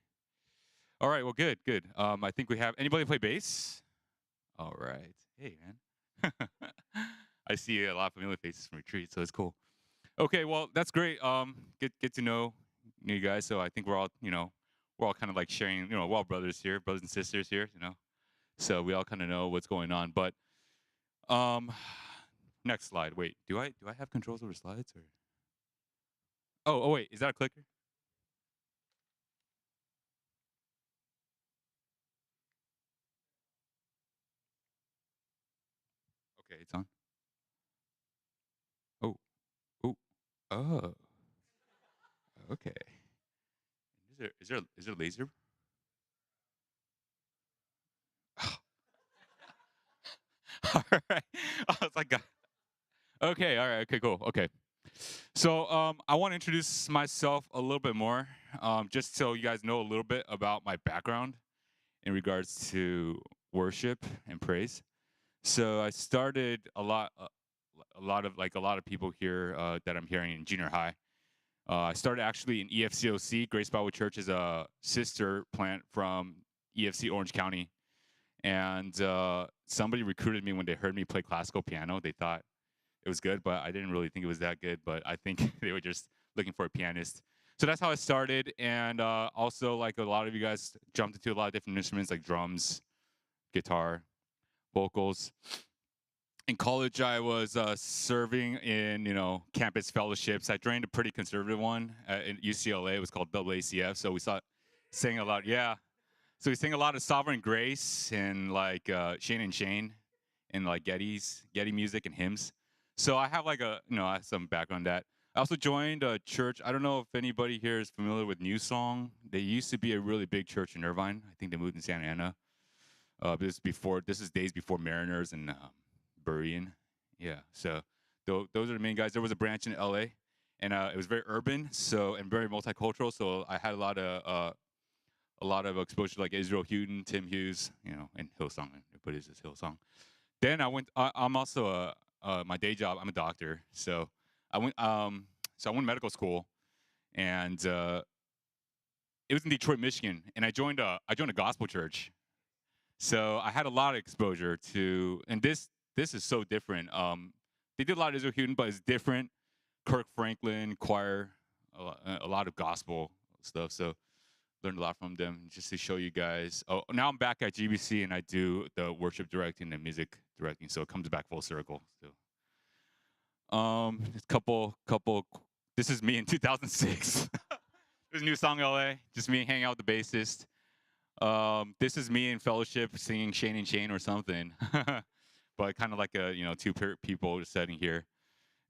All right. Well, good, good. I think we have anybody play bass? All right. Hey, man. I see a lot of familiar faces from retreat, so it's cool. Okay. Well, that's great. Get to know you guys. So I think we're all kind of like sharing. We're all brothers here, brothers and sisters here. So we all kind of know what's going on. But next slide. Wait. Do I have controls over slides or? Oh wait. Is that a clicker? Okay, it's on. Oh, oh, oh. Okay. Is there a laser? All right. I was like, okay, all right, okay, cool, okay. So I want to introduce myself a little bit more, just so you guys know a little bit about my background in regards to worship and praise. So I started a lot of people here that I'm hearing in junior high. I started actually in EFCOC. Grace Bible Church is a sister plant from EFC Orange County. And somebody recruited me when they heard me play classical piano. They thought it was good, but I didn't really think it was that good. But I think they were just looking for a pianist. So that's how I started. And also, like a lot of you guys jumped into a lot of different instruments like drums, guitar, vocals. In college, I was serving in, campus fellowships. I joined a pretty conservative one in UCLA. It was called AACF. So we sang a lot. Yeah. So we sang a lot of Sovereign Grace and like Shane and Shane and like Getty music and hymns. So I have I have some background on that. I also joined a church. I don't know if anybody here is familiar with New Song. They used to be a really big church in Irvine. I think they moved in Santa Ana. This is days before Mariners and Berean. Yeah. So those are the main guys. There was a branch in LA, and it was very urban, and very multicultural. So I had a lot of exposure like Israel Houghton, Tim Hughes, and Hillsong. Everybody says Hillsong. Then I'm also my day job. I'm a doctor, so I went to medical school, and it was in Detroit, Michigan, and I joined a gospel church. So I had a lot of exposure to, and this is so different. They did a lot of Israel Houghton, but it's different. Kirk Franklin choir, a lot of gospel stuff. So learned a lot from them. Just to show you guys. Oh, now I'm back at GBC and I do the worship directing and music directing. So it comes back full circle. So, a couple. This is me in 2006. There's a New Song LA. Just me hanging out with the bassist. This is me in fellowship singing Shane and Shane or something, but kind of like a two people setting here.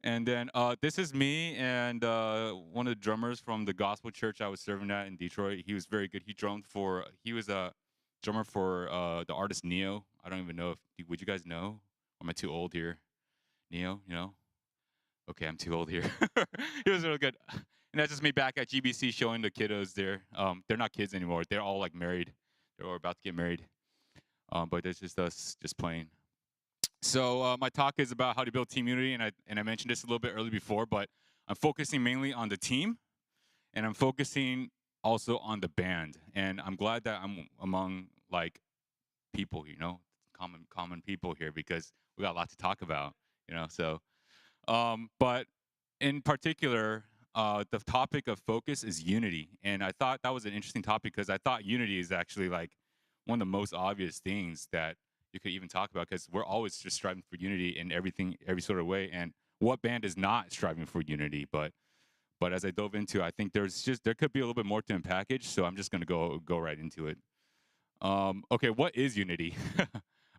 And then this is me and one of the drummers from the gospel church I was serving at in Detroit. He was very good. He was a drummer for the artist Neo. I don't even know would you guys know? Or am I too old here? Neo, Okay, I'm too old here. He was really good. And that's just me back at GBC showing the kiddos there. They're not kids anymore. They're all like married. They're all about to get married. But it's just us just playing. So my talk is about how to build team unity, and I mentioned this a little bit early before, but I'm focusing mainly on the team, and I'm focusing also on the band. And I'm glad that I'm among like people, common people here because we got a lot to talk about, you know. So, but in particular, the topic of focus is unity, and I thought that was an interesting topic because I thought unity is actually like one of the most obvious things that you could even talk about because we're always just striving for unity in everything, every sort of way. And what band is not striving for unity? But as I dove into, I think there could be a little bit more to unpackage. So I'm just gonna go right into it. Okay, what is unity?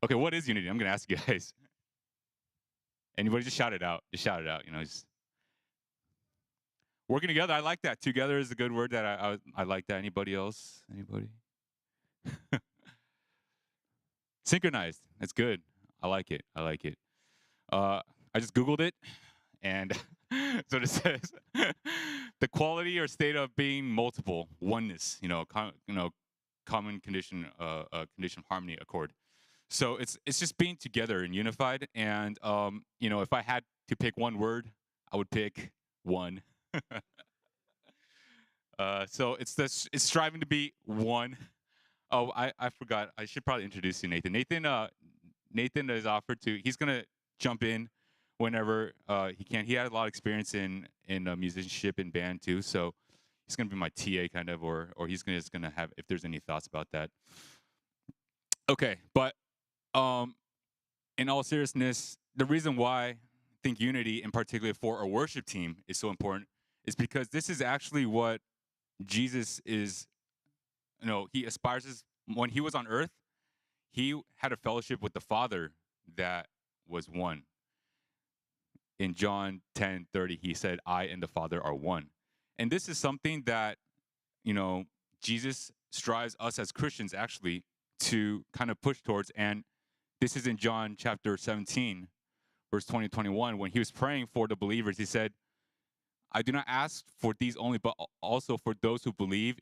Okay, what is unity? I'm gonna ask you guys. Anybody just shout it out. Just shout it out. You know, just working together. I like that. Together is a good word that I like that. Anybody else? Anybody? Synchronized. That's good. I like it. I like it. I just Googled it, and so it says the quality or state of being multiple, oneness. Common condition, condition of harmony, accord. So it's just being together and unified. And if I had to pick one word, I would pick one. So it's striving to be one. Oh, I forgot. I should probably introduce you, Nathan. Nathan is offered to. He's gonna jump in whenever he can. He had a lot of experience in musicianship and band too. So he's gonna be my TA kind of, or he's just gonna have if there's any thoughts about that. Okay, but in all seriousness, the reason why I think unity, in particular for a worship team, is so important is because this is actually what Jesus is. He aspires when he was on earth, he had a fellowship with the Father that was one. In John 10:30, he said, I and the Father are one. And this is something that, Jesus strives us as Christians actually to kind of push towards. And this is in John chapter 17, verse 20, 21, when he was praying for the believers. He said, I do not ask for these only, but also for those who believe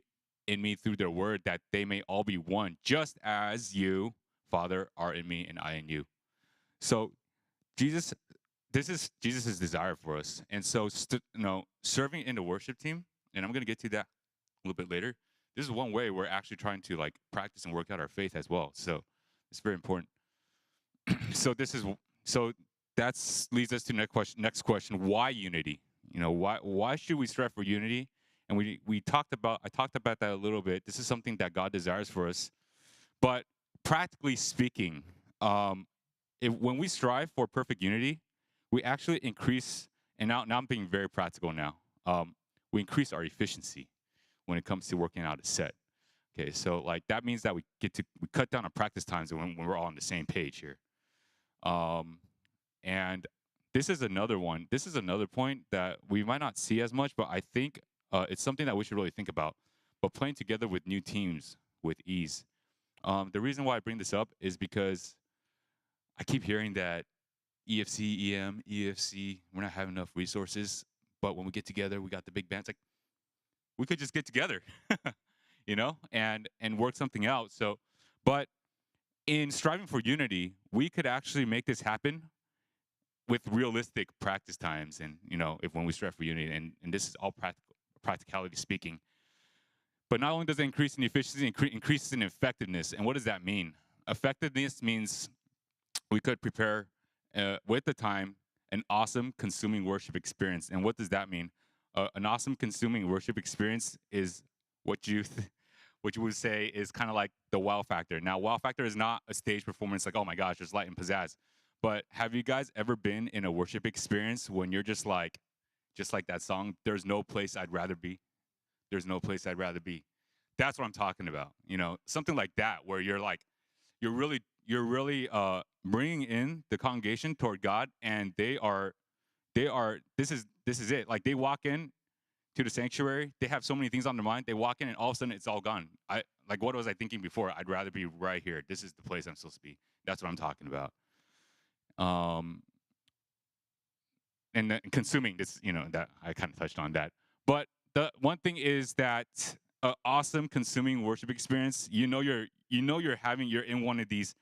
in me through their word, that they may all be one, just as you, Father, are in me and I in you. So this is Jesus' desire for us. And so, serving in the worship team, and I'm going to get to that a little bit later, this is one way we're actually trying to practice and work out our faith as well. So it's very important. So that leads us to next question, why unity? Why should we strive for unity? And I talked about that a little bit. This is something that God desires for us. But practically speaking, when we strive for perfect unity, we actually increase, and now I'm being very practical now, we increase our efficiency when it comes to working out a set. Okay, so that means that we cut down on practice times when we're all on the same page here. And this is another one. This is another point that we might not see as much, but I think it's something that we should really think about. But playing together with new teams with ease. The reason why I bring this up is because I keep hearing that EFC, EM, EFC, we're not having enough resources. But when we get together, we got the big bands. We could just get together, and work something out. So, but in striving for unity, we could actually make this happen with realistic practice times. And, when we strive for unity, and this is all practicality speaking. But not only does it increase in efficiency, it increases in effectiveness. And what does that mean? Effectiveness means we could prepare with the time an awesome consuming worship experience. And what does that mean? An awesome consuming worship experience is what you would say is kind of like the wow factor. Now, wow factor is not a stage performance like, oh my gosh, there's light and pizzazz. But have you guys ever been in a worship experience when you're just like that song, there's no place I'd rather be? There's no place I'd rather be. That's what I'm talking about. Something like that, where you're really bringing in the congregation toward God, and this is it. Like, they walk in to the sanctuary, they have so many things on their mind. They walk in, and all of a sudden it's all gone. What was I thinking before? I'd rather be right here. This is the place I'm supposed to be. That's what I'm talking about. And then consuming this, that I kind of touched on that. But the one thing is that awesome consuming worship experience, you're in one of these,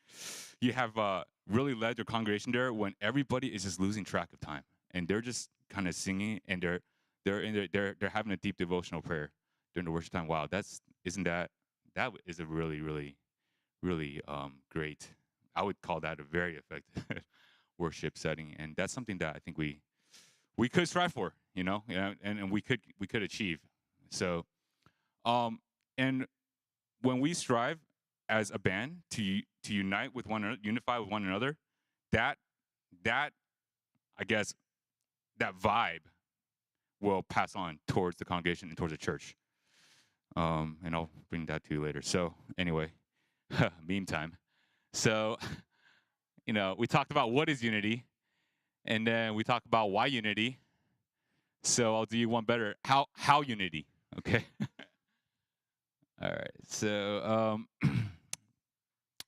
you have really led your congregation there when everybody is just losing track of time, and they're just kind of singing, and they're having a deep devotional prayer during the worship time. Wow, that is a really, really, really great I would call that a very effective worship setting, and that's something that I think we could strive for, and we could achieve. So, and when we strive as a band to unite with one another, unify with one another, that I guess that vibe will pass on towards the congregation and towards the church. And I'll bring that to you later. So anyway, meme time. So, we talked about what is unity, and then we talked about why unity. So I'll do you one better. How unity? Okay. All right. So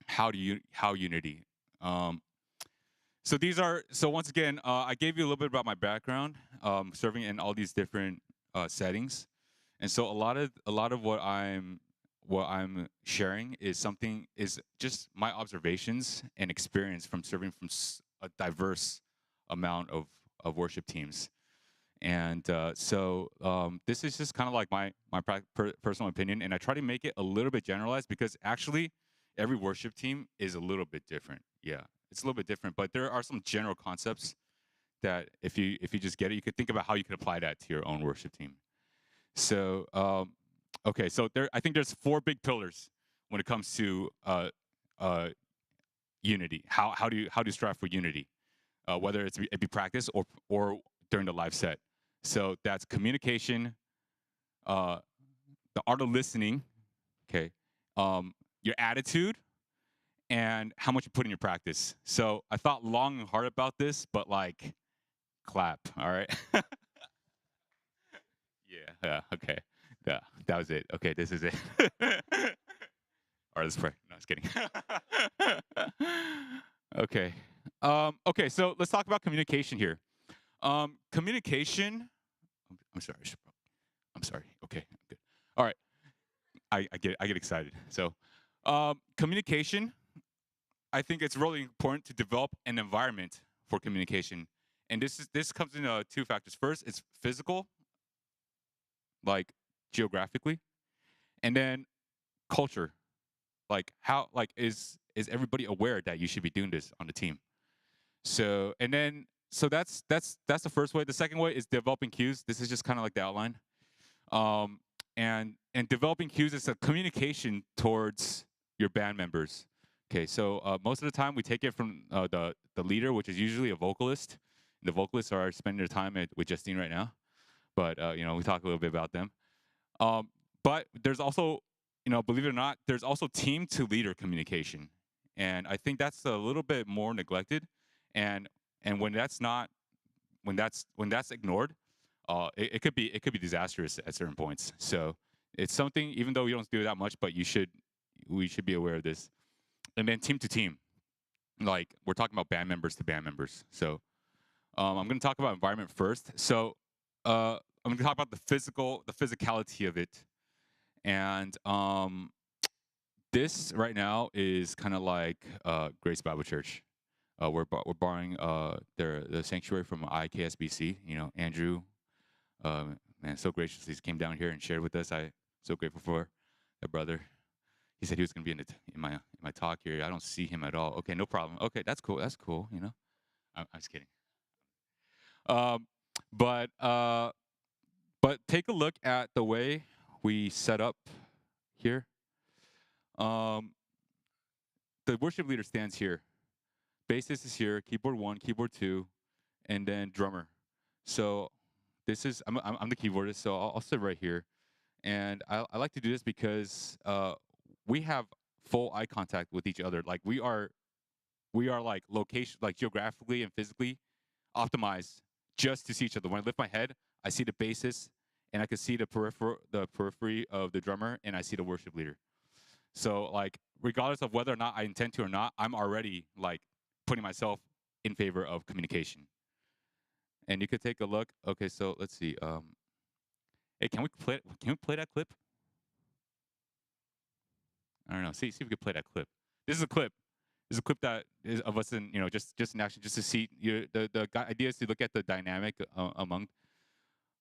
how unity? So once again, I gave you a little bit about my background, serving in all these different settings, and so a lot of what I'm sharing is just my observations and experience from serving from a diverse amount of worship teams. And so this is just kind of like my personal opinion, and I try to make it a little bit generalized because actually every worship team is a little bit different. Yeah, it's a little bit different, but there are some general concepts that if you just get it, you could think about how you could apply that to your own worship team. So okay, so I think there's 4 big pillars when it comes to unity. How do you strive for unity, whether it be practice or during the live set. So that's communication, the art of listening, okay, your attitude, and how much you put in your practice. So I thought long and hard about this, but like, clap, all right? Yeah, okay. Yeah, that was it. Okay, this is it. All right, let's pray. No, I was kidding. Okay. Okay, so let's talk about communication here. Communication. I'm sorry. Okay, good. All right. I get excited. So, communication. I think it's really important to develop an environment for communication, and this comes in 2 factors. First, it's physical, like geographically, and then culture, like how is everybody aware that you should be doing this on the team. So that's the first way. The second way is developing cues. This is just kind of like the outline, and developing cues is a communication towards your band members. Okay, so most of the time we take it from the leader, which is usually a vocalist. The vocalists are spending their time with Justine right now, but we talk a little bit about them. But there's also, believe it or not, there's also team to leader communication, and I think that's a little bit more neglected. And when that's ignored, it could be disastrous at certain points. So it's something, even though we don't do it that much, but we should be aware of this. And then team to team, like we're talking about band members to band members. So I'm going to talk about environment first. So I'm going to talk about the physicality of it. And this right now is kind of like Grace Bible Church. We're borrowing the sanctuary from IKSBC. Andrew, man, so graciously came down here and shared with us. I'm so grateful for the brother. He said he was going to be in my talk here. I don't see him at all. Okay, no problem. Okay, that's cool. That's cool. I'm just kidding. But take a look at the way we set up here. The worship leader stands here. Bassist is here. Keyboard 1, keyboard 2, and then drummer. So this is I'm the keyboardist, so I'll sit right here. And I like to do this because we have full eye contact with each other. Like we are like geographically and physically optimized just to see each other. When I lift my head, I see the bassist, and I can see the periphery of the drummer, and I see the worship leader. So like regardless of whether or not I intend to or not, I'm already like putting myself in favor of communication. And you could take a look. Okay, so let's see. Hey, can we play that clip? I don't know. See if we can play that clip. This is a clip. This is a clip that is of us in just in action, just to see. The idea is to look at the dynamic among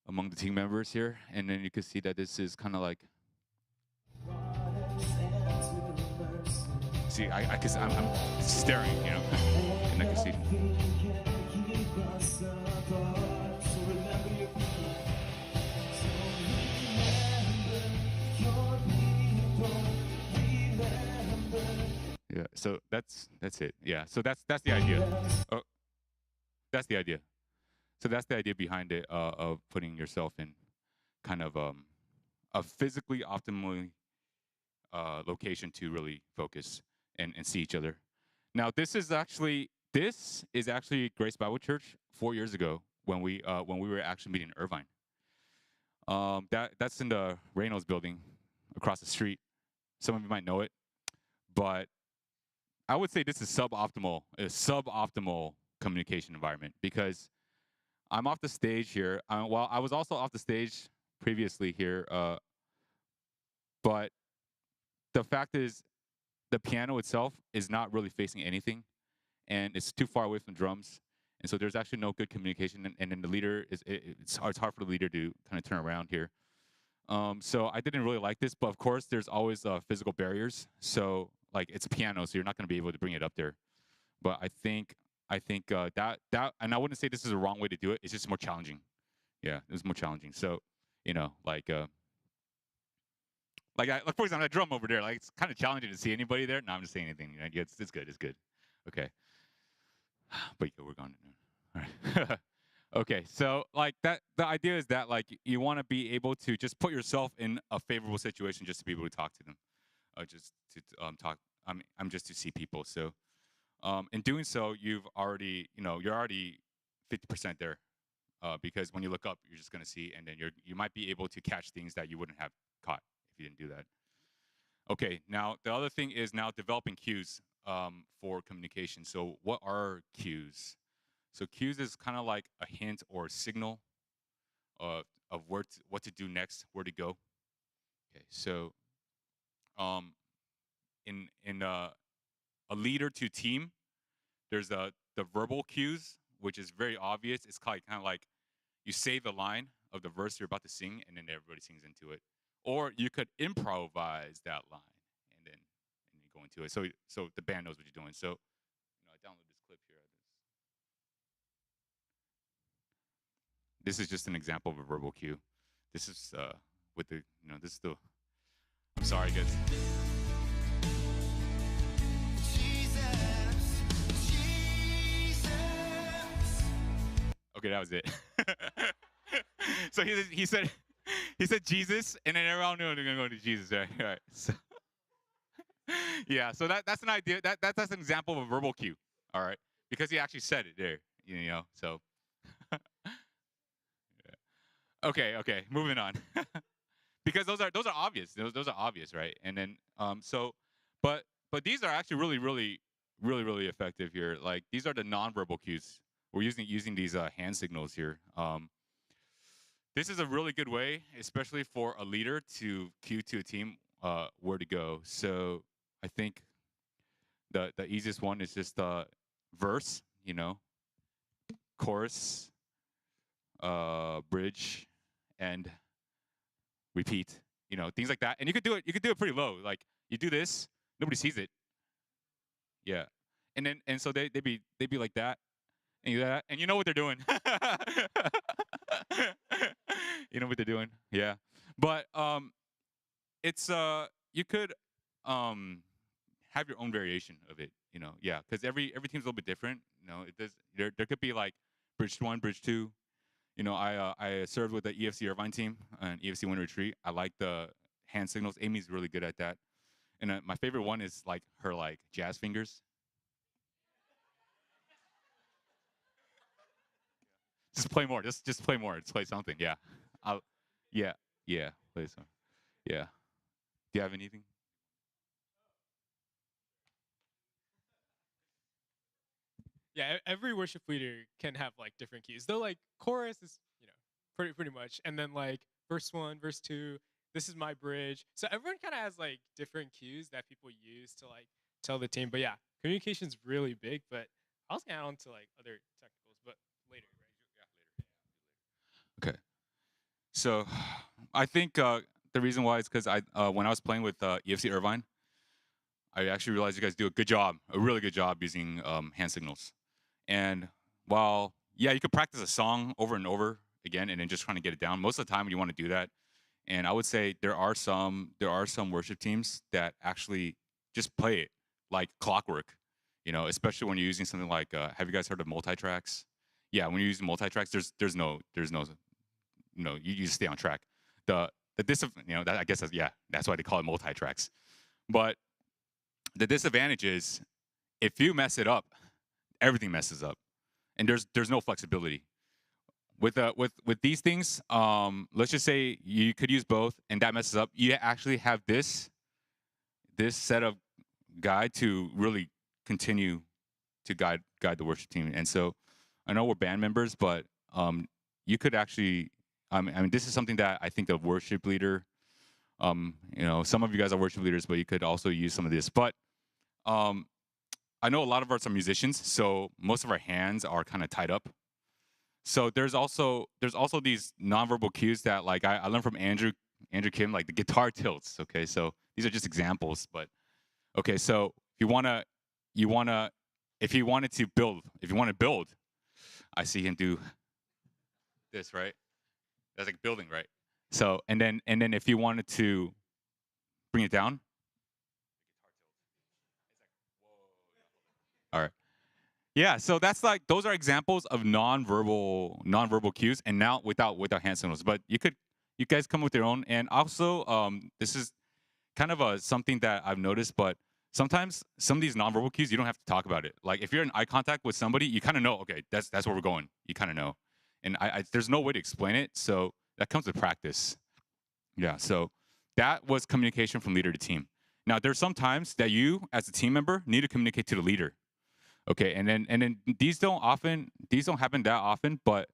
the team members here, and then you can see that this is kind of like. see, I'm staring, you know, and I can see. Yeah, so that's it. Yeah, so that's the idea. Oh, that's the idea. So that's the idea behind it, of putting yourself in kind of a physically optimally location to really focus and see each other. Now, this is actually Grace Bible Church 4 years ago when we were actually meeting in Irvine. That's in the Reynolds building across the street. Some of you might know it, but I would say this is a suboptimal communication environment because I'm off the stage here. Well, I was also off the stage previously here, but the fact is, the piano itself is not really facing anything, and it's too far away from the drums, and so there's actually no good communication. And then the leader it's hard for the leader to kind of turn around here. So I didn't really like this, but of course, there's always physical barriers. So like it's a piano, so you're not going to be able to bring it up there. But I think that and I wouldn't say this is a wrong way to do it. It's just more challenging. Yeah, it was more challenging. So like for example, that drum over there, like it's kind of challenging to see anybody there. No, I'm just saying anything. You know, it's good. It's good. Okay. But yeah, we're gone. All right. Okay. So like that, the idea is that like you want to be able to just put yourself in a favorable situation just to be able to talk to them, just to talk. I'm just to see people. So in doing so, you're already 50% there, because when you look up, you're just going to see, and then you might be able to catch things that you wouldn't have caught if you didn't do that. Okay, now the other thing is now developing cues for communication. So what are cues? So cues is kind of like a hint or a signal of what to do next, where to go. Okay, so in a leader to team, there's the verbal cues, which is very obvious. It's kind of like you say the line of the verse you're about to sing, and then everybody sings into it. Or you could improvise that line and then go into it. So the band knows what you're doing. So I downloaded this clip here. This is just an example of a verbal cue. This is with the this is the. I'm sorry, guys. Okay, that was it. So he said Jesus, and then everyone knew they're gonna go to Jesus, right? All right. So, yeah. So that's an idea. That's an example of a verbal cue. All right, because he actually said it there. So. Yeah. Okay. Moving on. Because those are obvious. Those are obvious, right? And then but these are actually really effective here. Like these are the nonverbal cues. We're using these hand signals here. This is a really good way, especially for a leader to cue to a team where to go. So I think the easiest one is just verse, chorus, bridge, and repeat. Things like that. And you could do it pretty low. Like you do this, nobody sees it. Yeah. And so they'd be like that. And you do that, and you know what they're doing. You know what they're doing. Yeah. But it's you could have your own variation of it, yeah, because every team's a little bit different. It does there could be like bridge 1, bridge 2. I served with the EFC Irvine team and EFC Winter Retreat. I like the hand signals. Amy's really good at that. And my favorite one is like her jazz fingers. Just play more. Just play more. Just play something. Yeah. Yeah. Play some. Yeah. Do you have anything? Yeah, every worship leader can have like different keys. Though like chorus is, pretty much, and then like verse 1, verse 2, this is my bridge. So everyone kind of has like different cues that people use to like tell the team. But yeah, communication's really big. But I was gonna add on to like other technicals, but later, right? Okay. So I think the reason why is because when I was playing with EFC Irvine, I actually realized you guys do a good job, a really good job using hand signals. And while, yeah, you could practice a song over and over again and then just trying to get it down. Most of the time you want to do that. And I would say there are some worship teams that actually just play it like clockwork, especially when you're using something like, have you guys heard of multi-tracks? Yeah, when you're using multi-tracks, there's no, you just stay on track. That I guess that's why they call it multi-tracks. But the disadvantage is if you mess it up, everything messes up, and there's no flexibility. With these things, let's just say you could use both, and that messes up. You actually have this set of guide to really continue to guide the worship team. And so, I know we're band members, but you could actually, I mean, this is something that I think the worship leader, some of you guys are worship leaders, but you could also use some of this. But I know a lot of us are musicians, so most of our hands are kind of tied up. So there's also these nonverbal cues that like I learned from Andrew Kim, like the guitar tilts. Okay, so these are just examples, but okay, so if you want to build, I see him do this, right? That's like building, right? So and then if you wanted to bring it down, all right. Yeah, so that's like those are examples of nonverbal cues, and now without hand signals. But you guys come with your own, and also this is kind of something that I've noticed. But sometimes some of these nonverbal cues you don't have to talk about it. Like if you're in eye contact with somebody, you kind of know. Okay, that's where we're going. You kind of know, and there's no way to explain it. So that comes with practice. Yeah, so that was communication from leader to team. Now there's some times that you as a team member need to communicate to the leader. Okay, and then these don't happen that often, but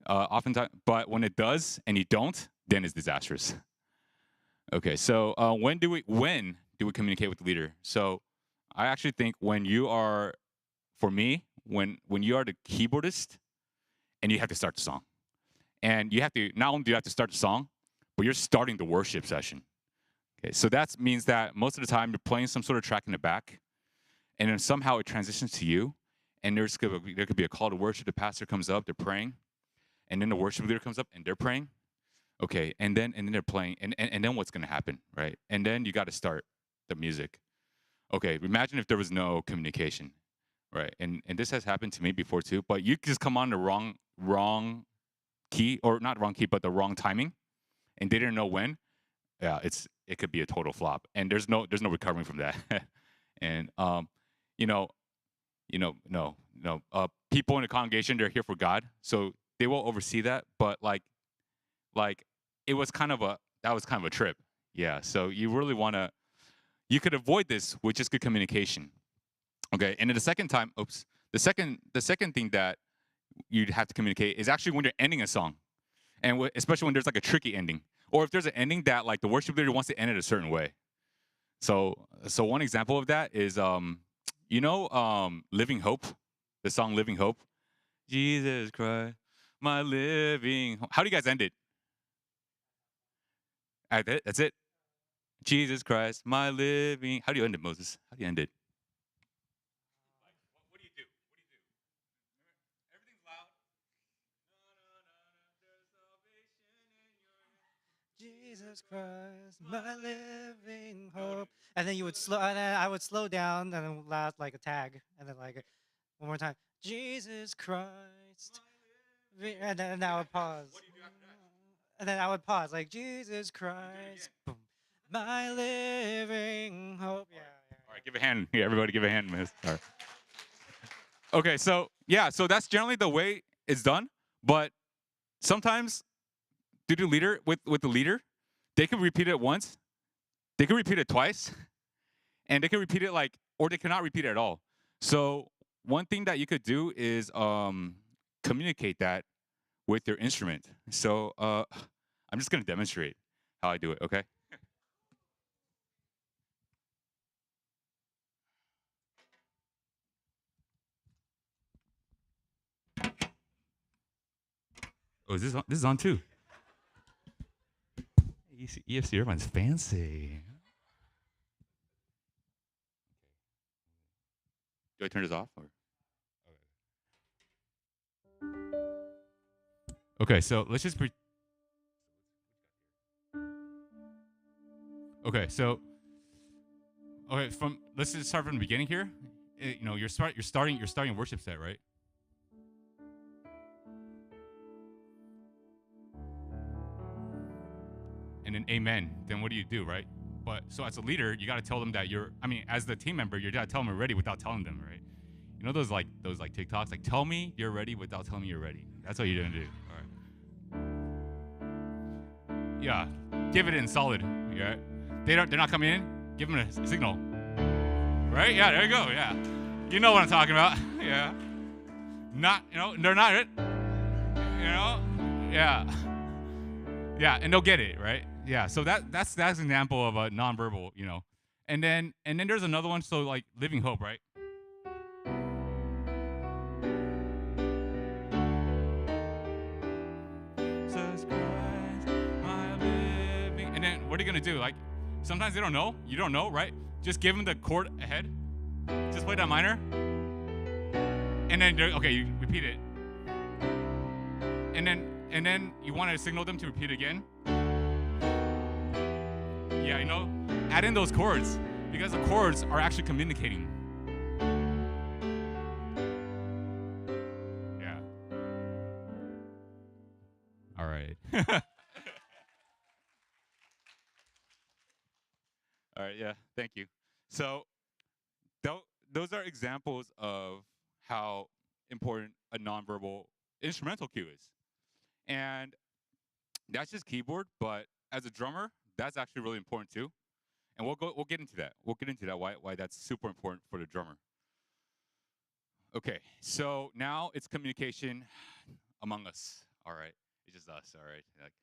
oftentimes, but when it does and you don't, then it's disastrous. Okay, so when do we communicate with the leader? So I actually think when you are the keyboardist and you have to start the song, and you have to not only do you have to start the song, but you're starting the worship session. Okay, so that means that most of the time you're playing some sort of track in the back. And then somehow it transitions to you, and there could be a call to worship. The pastor comes up, they're praying, and then the worship leader comes up and they're praying. Okay, and then they're playing, and then what's going to happen, right? And then you got to start the music. Okay, imagine if there was no communication, right? And this has happened to me before too. But you just come on the wrong key, or not wrong key, but the wrong timing, and they didn't know when. Yeah, it could be a total flop, and there's no recovering from that. And people in the congregation, they're here for God, so they will oversee that. But like that was kind of a trip. Yeah, so you really you could avoid this with just good communication. Okay, and then the second thing that you'd have to communicate is actually when you're ending a song, and especially when there's like a tricky ending, or if there's an ending that like the worship leader wants to end it a certain way. So one example of that is Living Hope, the song Living Hope. Jesus Christ, my living hope. How do you guys end it? That's it. Jesus Christ, my living. How do you end it, Moses? How do you end it? What do you do? Everything's loud. Jesus Christ, my living hope. And then I would slow down, and then last like a tag, and then like one more time. Jesus Christ, and then I would pause. And then I would pause like Jesus Christ, boom, my living hope. Yeah. All right, give a hand. Yeah, everybody, give a hand, miss. All right. Okay, so yeah, so that's generally the way it's done. But sometimes, due to leader with the leader, they can repeat it once, they can repeat it twice, and they can repeat it or they cannot repeat it at all. So one thing that you could do is communicate that with your instrument. So I'm just gonna demonstrate how I do it. Okay. Oh, is this on? This is on too. EFC Irvine's fancy. Do I turn this off or? Okay, so let's just okay, so let's just start from the beginning here. You're starting worship set, right? And then amen. Then what do, right? But so as a leader, you got to tell them that as the team member, you got to tell them you're ready without telling them, right? You know those TikToks, like tell me you're ready without telling me you're ready. That's what you're gonna do. All right. Yeah, give it in solid. Yeah, they're not coming in. Give them a signal. Right? Yeah, there you go. Yeah, you know what I'm talking about. Yeah, they're not it. Yeah, yeah, and they'll get it, right? Yeah, so that's an example of a nonverbal, and then there's another one. So like living hope, right? And then what are you gonna do? Like sometimes they don't know. You don't know, right? Just give them the chord ahead. Just play that minor, and then you repeat it, and then you want to signal them to repeat again. Yeah, add in those chords because the chords are actually communicating. Yeah. All right. All right. Yeah. Thank you. So, those are examples of how important a nonverbal instrumental cue is, and that's just keyboard. But as a drummer, that's actually really important too, and we'll get into that. We'll get into that why that's super important for the drummer. Okay, so now it's communication among us. All right, it's just us. All right, like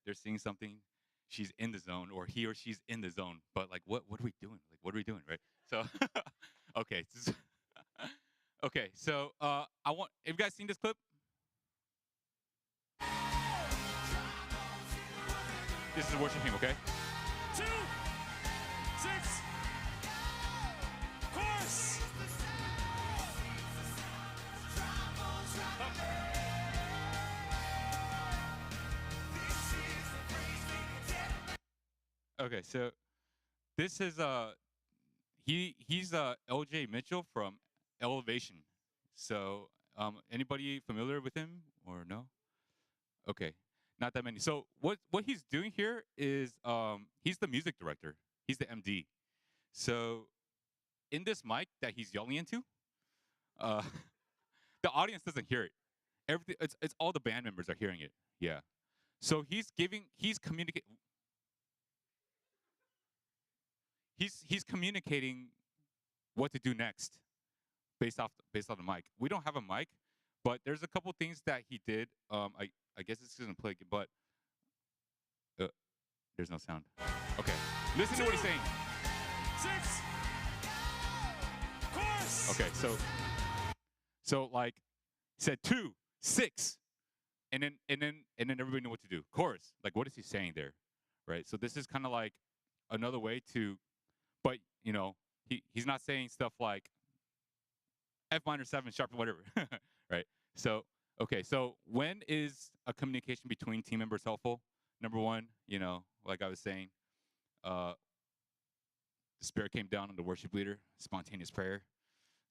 they're seeing something, she's in the zone, or he or she's in the zone. But like, what are we doing? Like, what are we doing, right? So, okay, okay. So, have you guys seen this clip? This is a worship team, okay? 2, 6, chorus. Okay, so this is he's LJ Mitchell from Elevation. So anybody familiar with him or no? Okay, not that many. So what he's doing here is he's the music director. He's the MD. So in this mic that he's yelling into, the audience doesn't hear it. Everything it's all the band members are hearing it. Yeah. So he's communicating. He's communicating what to do next based off the mic. We don't have a mic, but there's a couple things that he did. I guess this isn't playing, but there's no sound. Okay, listen to what he's saying. 6, chorus. Okay, so like said 2, 6, and then everybody knew what to do. Chorus. Like what is he saying there, right? So this is kind of like another way to. But he's not saying stuff like F minor 7 sharp whatever, right? So okay, so when is a communication between team members helpful? Number one, like I was saying, the Spirit came down on the worship leader, spontaneous prayer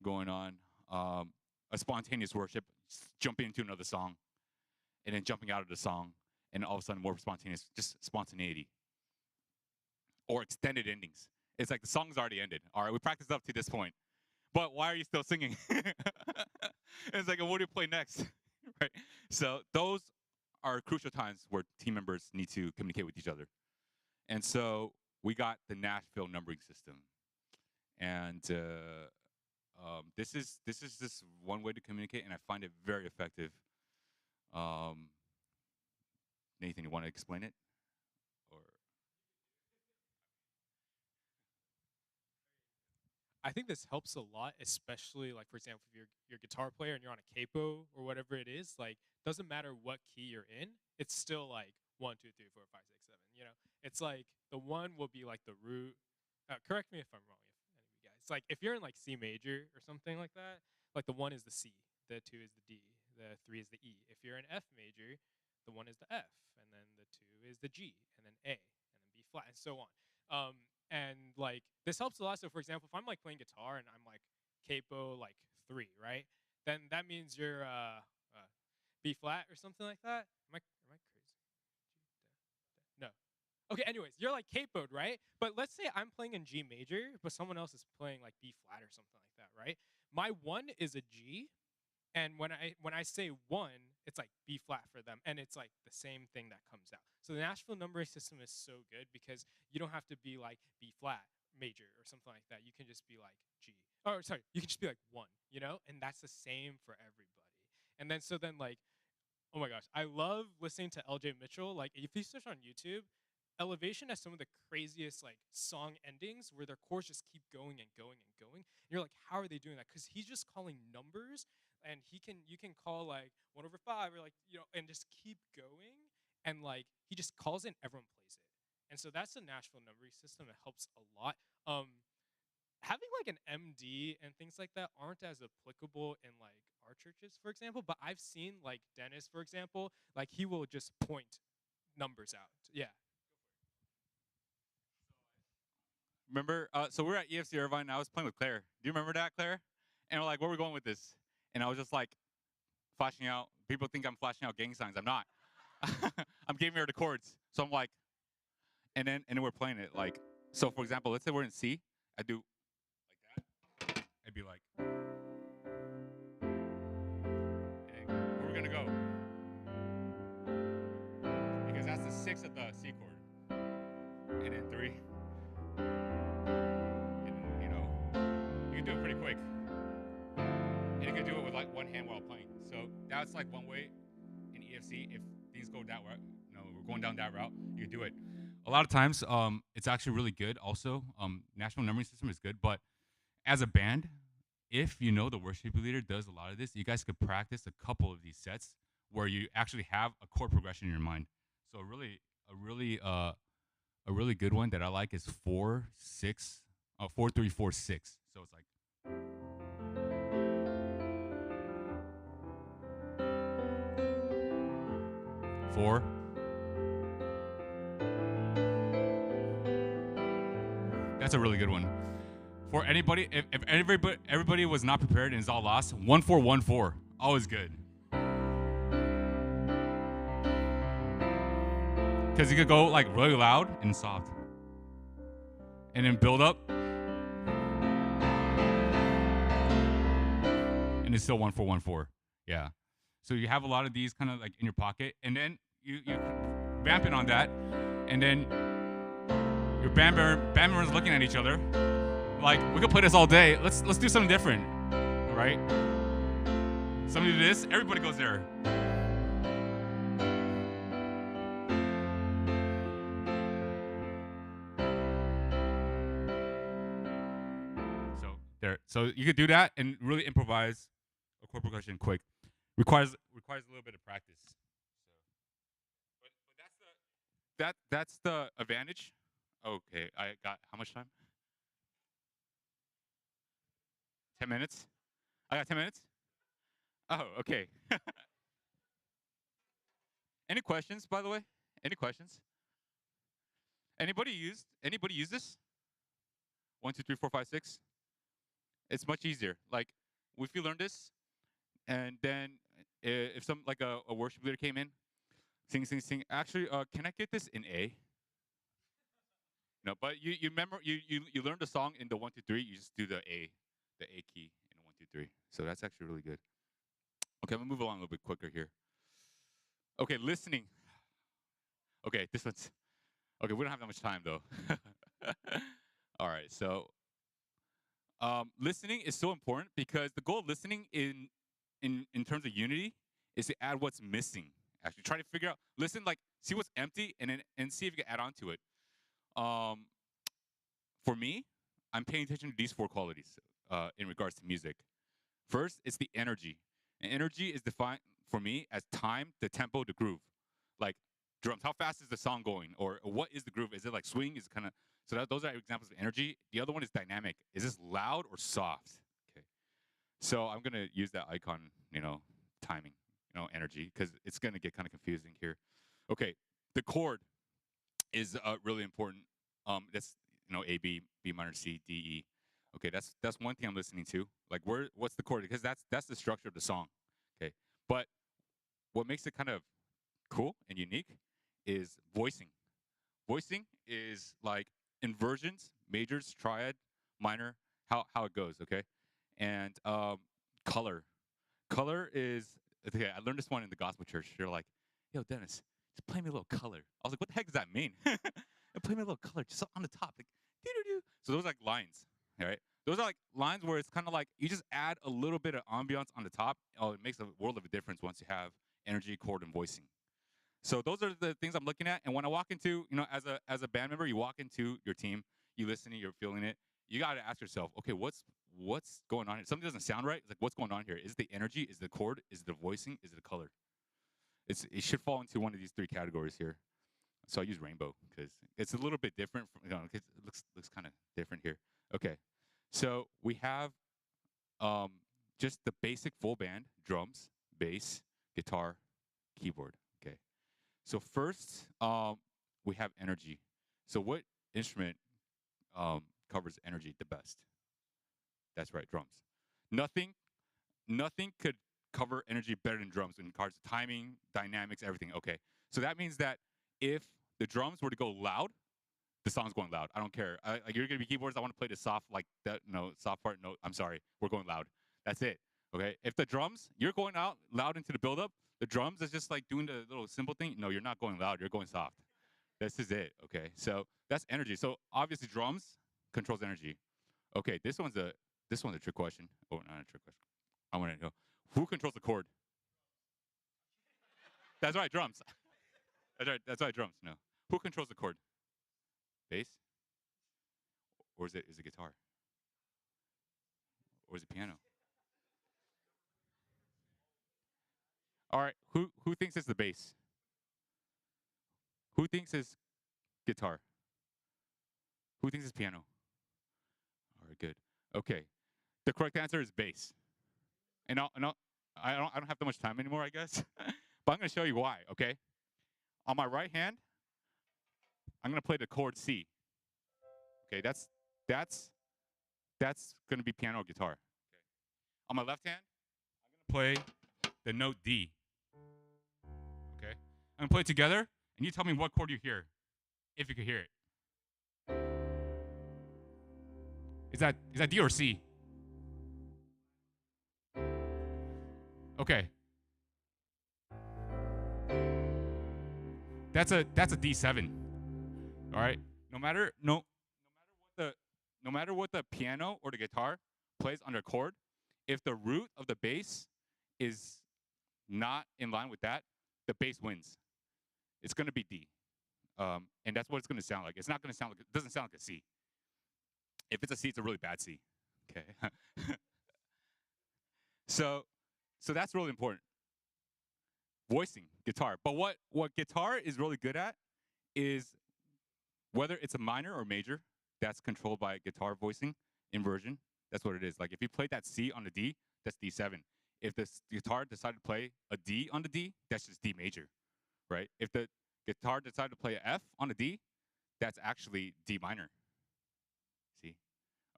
going on, a spontaneous worship, jumping into another song, and then jumping out of the song, and all of a sudden more spontaneous, just spontaneity, or extended endings. It's like the song's already ended. All right, we practiced up to this point, but why are you still singing? It's like, what do you play next? Right? So those are crucial times where team members need to communicate with each other. And so we got the Nashville numbering system, and this is just one way to communicate, and I find it very effective. Nathan, you want to explain it? I think this helps a lot, especially like for example, if you're a guitar player and you're on a capo or whatever it is, like doesn't matter what key you're in, it's still like 1, 2, 3, 4, 5, 6, 7. It's like the one will be like the root. Correct me if I'm wrong, if any of you guys. It's like if you're in like C major or something like that, like the 1 is the C, the 2 is the D, the 3 is the E. If you're in F major, the 1 is the F, and then the 2 is the G, and then A, and then B flat, and so on. And like this helps a lot. So for example, if I'm like playing guitar and I'm like capo like 3, right? Then that means you're B flat or something like that. Am I crazy? No. Okay, anyways, you're like capoed, right? But let's say I'm playing in G major, but someone else is playing like B flat or something like that, right? My 1 is a G, and when I say 1, it's like B flat for them, and it's like the same thing that comes out. So the Nashville numbering system is so good because you don't have to be like B flat major or something like that. You can just be like G. Oh, sorry, you can just be like 1, you know? And that's the same for everybody. And then so then like, oh my gosh, I love listening to LJ Mitchell. Like if you search on YouTube, Elevation has some of the craziest like song endings where their chords just keep going and going and going. And you're like, how are they doing that? Because he's just calling numbers, and you can call like 1/5 or like, you know, and just keep going. And like he just calls it, everyone plays it. And so that's the Nashville numbering system. It helps a lot. Having like an MD and things like that aren't as applicable in like our churches, for example. But I've seen like Dennis, for example, like he will just point numbers out. Yeah. Remember, so we're at EFC Irvine, and I was playing with Claire. Do you remember that, Claire? And we're like, where are we going with this? And I was just like, flashing out. People think I'm flashing out gang signs. I'm not. I'm giving her the chords. So I'm like, and then we're playing it. Like, so for example, let's say we're in C. I do like that. I'd be like, and where we're gonna go? Because that's the 6 of the C chord. And then 3. And, you know, you can do it pretty quick. And you can do it with like one hand while playing. So that's like one way in EFC. If things go that route, you know, we're going down that route, you can do it. A lot of times, it's actually really good. Also, national numbering system is good. But as a band, if you know the worship leader does a lot of this, you guys could practice a couple of these sets where you actually have a chord progression in your mind. So a really good one that I like is 4, 6, 4, 3, 4, 6. So it's like. Four. That's a really good one. For anybody, if everybody was not prepared and is all lost, 1, 4, 1, 4. Always good. Because you could go like really loud and soft. And then build up. And it's still 1, 4, 1, 4. Yeah. So you have a lot of these kind of like in your pocket, and then you vamping on that, and then your band members looking at each other, like we could play this all day. Let's do something different, right? Somebody do this, everybody goes there. So there, so you could do that and really improvise a chord progression quick. Requires a little bit of practice. So, but that's the advantage. Okay, I got how much time? 10 minutes. I got 10 minutes. Oh, okay. Any questions, by the way? Any questions? Anybody use this? 1, 2, 3, 4, 5, 6. It's much easier. Like, if you learn this, and then if some like a worship leader came in, sing. Actually, can I get this in A? No, but you remember you learn the song in the 1, 2, 3. You just do the A key in the 1, 2, 3. So that's actually really good. Okay, I'm gonna move along a little bit quicker here. Okay, listening. Okay, this one's okay. We don't have that much time though. All right, so listening is so important because the goal of listening in terms of unity is to add what's missing. Actually, try to figure out, listen, like see what's empty, and see if you can add on to it. For me, I'm paying attention to these 4 qualities in regards to music. First, it's the energy. And energy is defined for me as time, the tempo, the groove. Like drums, how fast is the song going? Or what is the groove? Is it like swing? Is it kind of So those are examples of energy. The other one is dynamic. Is this loud or soft? Okay. So I'm gonna use that icon, timing, energy, because it's gonna get kind of confusing here. Okay, the chord is really important. That's A, B, B minor, C, D, E. Okay, that's one thing I'm listening to. Like what's the chord? Because that's the structure of the song. Okay, but what makes it kind of cool and unique is voicing. Voicing is like inversions, majors, triad, minor, how it goes. Okay, and color. Color is okay. I learned this one in the gospel church. They're like, "Yo, Dennis, just play me a little color." I was like, "What the heck does that mean?" Play me a little color just on the top, like doo-doo-doo. So those are like lines, all right? Those are like lines where it's kind of like you just add a little bit of ambiance on the top. Oh, it makes a world of a difference once you have energy, chord, and voicing. So those are the things I'm looking at. And when I walk into, as a band member, you walk into your team, you listening, you're feeling it. You got to ask yourself, okay, what's going on here? Something doesn't sound right. It's like, what's going on here? Is it the energy? Is it the chord? Is it the voicing? Is it the color? It should fall into one of these three categories here. So I use rainbow because it's a little bit different. It looks kind of different here. Okay, so we have just the basic full band: drums, bass, guitar, keyboard. Okay, so first we have energy. So what instrument covers energy the best? That's right, drums. Nothing could cover energy better than drums in regards to timing, dynamics, everything. Okay, so that means that if the drums were to go loud, the song's going loud. I don't care. Like you're gonna be keyboards. I want to play the soft, like that. No, soft part. No, I'm sorry. We're going loud. That's it. Okay. If the drums, you're going out loud into the build-up. The drums is just like doing the little simple thing. No, you're not going loud. You're going soft. This is it. Okay. So that's energy. So obviously drums controls energy. Okay. This one's a trick question. Oh, not a trick question. I want to know who controls the chord. That's right, drums. That's right, drums. No. Who controls the chord? Bass? Or is it guitar? Or is it piano? All right, who thinks it's the bass? Who thinks it's guitar? Who thinks it's piano? All right, good. Okay, the correct answer is bass. And I don't have that much time anymore, I guess. But I'm gonna show you why. Okay, on my right hand, I'm gonna play the chord C. Okay, that's gonna be piano or guitar. Okay. On my left hand, I'm gonna play the note D. Okay, I'm gonna play it together, and you tell me what chord you hear, if you can hear it. Is that D or C? Okay. That's a D7. All right. No matter what the piano or the guitar plays on their chord, if the root of the bass is not in line with that, the bass wins. It's going to be D. And that's what it's going to sound like. It's not going to sound like, it doesn't sound like a C. If it's a C, it's a really bad C. Okay. So that's really important. Voicing, guitar. But what guitar is really good at is whether it's a minor or major, that's controlled by guitar voicing, inversion. That's what it is. Like if you played that C on the D, that's D7. If the guitar decided to play a D on the D, that's just D major, right? If the guitar decided to play an F on a D, that's actually D minor. See?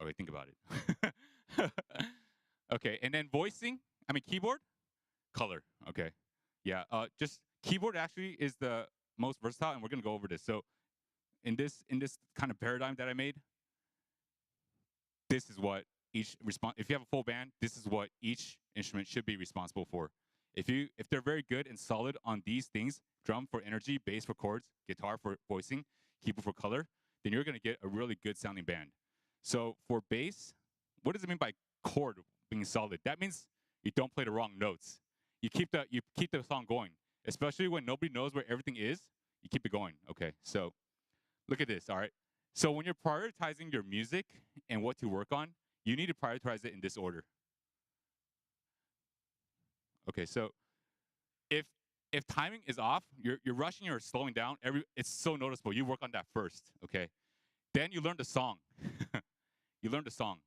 Okay, think about it. Okay, and then keyboard, color. Okay, yeah. Just keyboard actually is the most versatile, and we're gonna go over this. So in this kind of paradigm that I made, this is what if you have a full band, this is what each instrument should be responsible for. If they're very good and solid on these things, drum for energy, bass for chords, guitar for voicing, keyboard for color, then you're gonna get a really good sounding band. So for bass, what does it mean by chord being solid? That means you don't play the wrong notes. You keep the song going, especially when nobody knows where everything is. You keep it going. Okay, so look at this. All right. So when you're prioritizing your music and what to work on, you need to prioritize it in this order. Okay, so if timing is off, you're rushing or slowing down. It's so noticeable. You work on that first. Okay. Then you learn the song. You learn the song.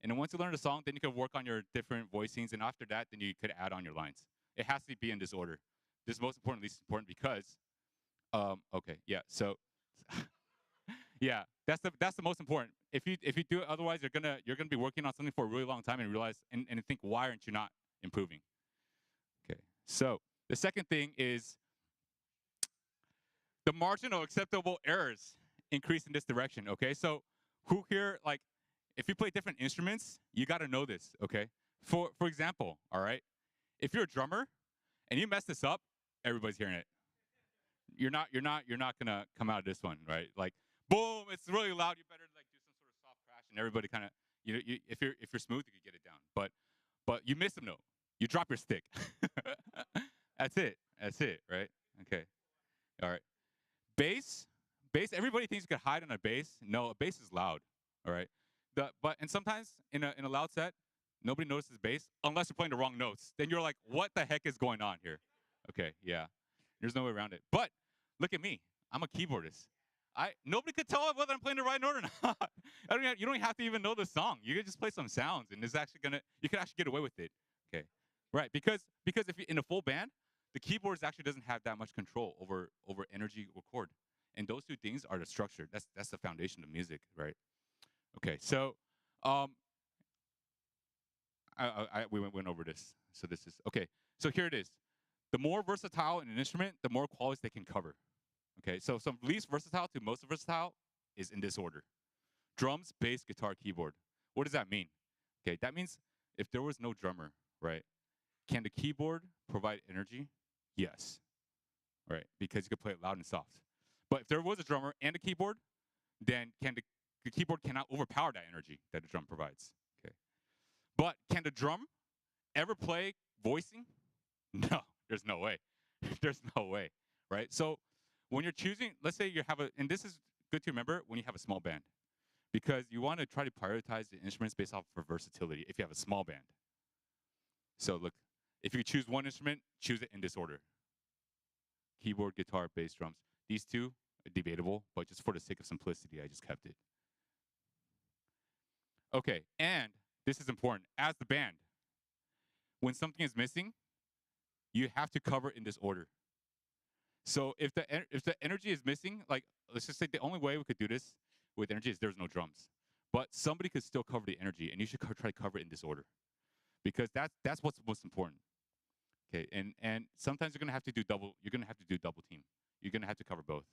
And then once you learn the song, then you can work on your different voicings. And after that, then you could add on your lines. It has to be in this order. This is most important, least important, because, okay, yeah. So, yeah, that's the most important. If you do it otherwise, you're gonna be working on something for a really long time and realize and think, why aren't you not improving? Okay. So the second thing is the margin of acceptable errors increase in this direction. Okay. So who here, like, if you play different instruments, you got to know this. Okay. For example, all right, if you're a drummer and you mess this up, everybody's hearing it. You're not gonna come out of this one, right? Like, boom, it's really loud. You better like do some sort of soft crash, and everybody kind of, if you're smooth, you can get it down. But you miss a note, you drop your stick. That's it, right? Okay, all right. Bass. Everybody thinks you can hide on a bass. No, a bass is loud. All right. And sometimes in a loud set, nobody notices bass unless you're playing the wrong notes. Then you're like, what the heck is going on here? Okay, yeah. There's no way around it. But look at me. I'm a keyboardist. Nobody could tell whether I'm playing the right note or not. You don't have to even know the song. You can just play some sounds, and you can actually get away with it. Okay, right? Because if you're in a full band, the keyboards actually doesn't have that much control over energy or chord, and those two things are the structure. That's the foundation of music, right? Okay, so we went over this. So this is okay. So here it is. The more versatile in an instrument, the more qualities they can cover. Okay, so from least versatile to most versatile is in this order: drums, bass, guitar, keyboard. What does that mean? Okay, that means if there was no drummer, right, can the keyboard provide energy? Yes, right, because you could play it loud and soft. But if there was a drummer and a keyboard, then the keyboard cannot overpower that energy that the drum provides. Okay, but can the drum ever play voicing? No, there's no way. There's no way, right? So when you're choosing, let's say you have and this is good to remember when you have a small band, because you want to try to prioritize the instruments based off of versatility if you have a small band. So look, if you choose one instrument, choose it in this order: keyboard, guitar, bass, drums. These two are debatable, but just for the sake of simplicity, I just kept it. Okay, and this is important. As the band, when something is missing, you have to cover in this order. So if the energy is missing, like, let's just say the only way we could do this with energy is there's no drums. But somebody could still cover the energy, and you should try to cover it in this order, because that's what's most important. Okay, and sometimes you're gonna have to do double. You're gonna have to do double team. You're gonna have to cover both,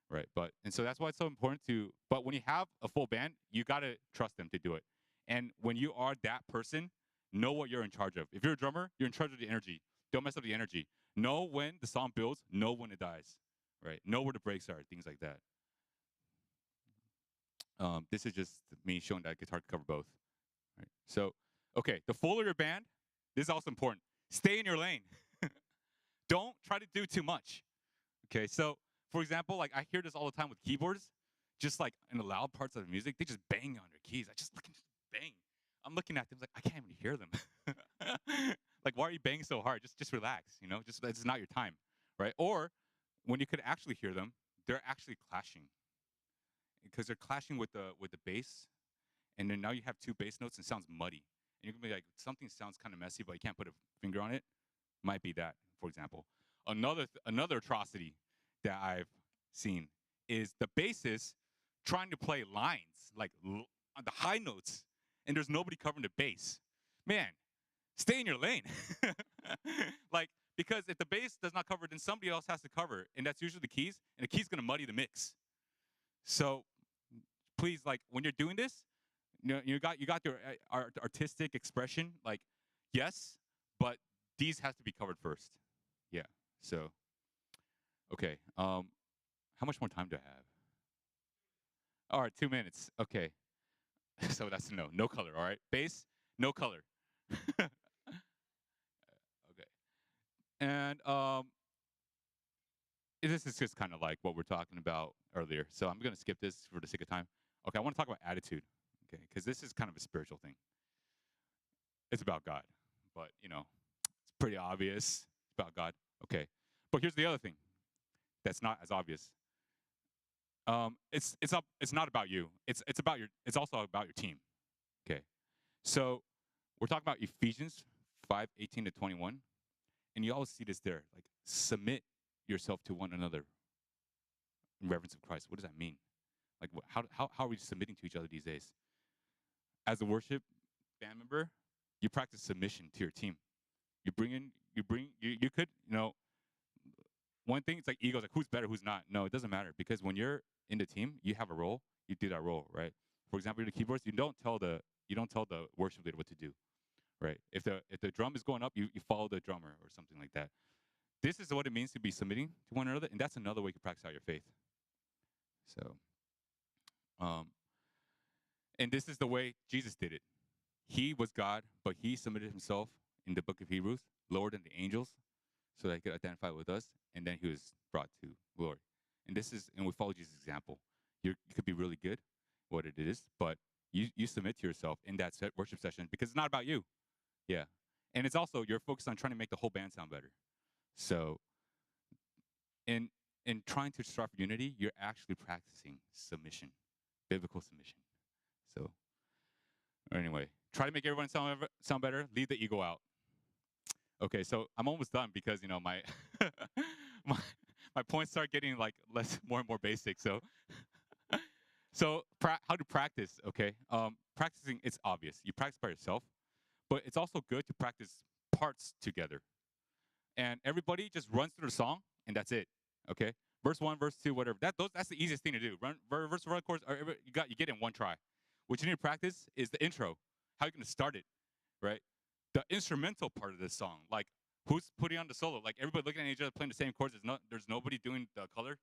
right? And so that's why it's so important to. But when you have a full band, you gotta trust them to do it. And when you are that person, know what you're in charge of. If you're a drummer, you're in charge of the energy. Don't mess up the energy. Know when the song builds. Know when it dies, right? Know where the breaks are. Things like that. This is just me showing that guitar can cover both. Right? So, okay, the fuller your band, this is also important. Stay in your lane. Don't try to do too much. Okay, so for example, like I hear this all the time with keyboards, just like in the loud parts of the music, they just bang on their keys. I just look and just bang. I'm looking at them like I can't even hear them. Like, why are you banging so hard? Just relax, Just it's not your time, right? Or when you could actually hear them, they're actually clashing, because they're clashing with the bass, and then now you have two bass notes and it sounds muddy. And you can be like, something sounds kind of messy, but you can't put a finger on it. Might be that, for example. Another atrocity that I've seen is the bassist trying to play lines, like on the high notes, and there's nobody covering the bass. Man, stay in your lane. Like, because if the bass does not cover, then somebody else has to cover, and that's usually the keys, and the key's gonna muddy the mix. So please, like, when you're doing this, you got your artistic expression, like, yes, but these have to be covered first. Yeah. So, okay. How much more time do I have? All right, 2 minutes. Okay. So that's a no. No color. All right. Bass, no color. Okay. And this is just kind of like what we're talking about earlier. So I'm gonna skip this for the sake of time. Okay, I want to talk about attitude. Okay, because this is kind of a spiritual thing. It's about God, but it's pretty obvious. It's about God. Okay, but here's the other thing that's not as obvious. It's not about you. It's also about your team. Okay. So we're talking about Ephesians 5:18 to 21, and you always see this there. Like, submit yourself to one another in reverence of Christ. What does that mean? Like, how are we submitting to each other these days? As a worship band member, you practice submission to your team. You could, one thing, it's like egos, like who's better, who's not. No, it doesn't matter, because when you're in the team, you have a role, you do that role, right? For example, you're the keyboardist, you don't tell the worship leader what to do, right? If the drum is going up, you follow the drummer or something like that. This is what it means to be submitting to one another, and that's another way you can practice out your faith. So, and this is the way Jesus did it. He was God, but he submitted himself in the book of Hebrews, lower than the angels, so that he could identify with us, and then he was brought to glory. And we follow Jesus' example. You could be really good, what it is, but you submit to yourself in that worship session, because it's not about you. Yeah. And it's also, you're focused on trying to make the whole band sound better. So in trying to strive for unity, you're actually practicing submission, biblical submission. So anyway, try to make everyone sound better, leave the ego out. Okay, so I'm almost done, because my my points start getting like more and more basic. So how to practice? Okay, practicing, it's obvious. You practice by yourself, but it's also good to practice parts together. And everybody just runs through the song, and that's it. Okay, verse 1, verse 2, whatever. That's the easiest thing to do. Run verse, run chorus. You get in one try. What you need to practice is the intro. How you're gonna start it, right? The instrumental part of this song, like who's putting on the solo? Like everybody looking at each other playing the same chords. There's nobody doing the color.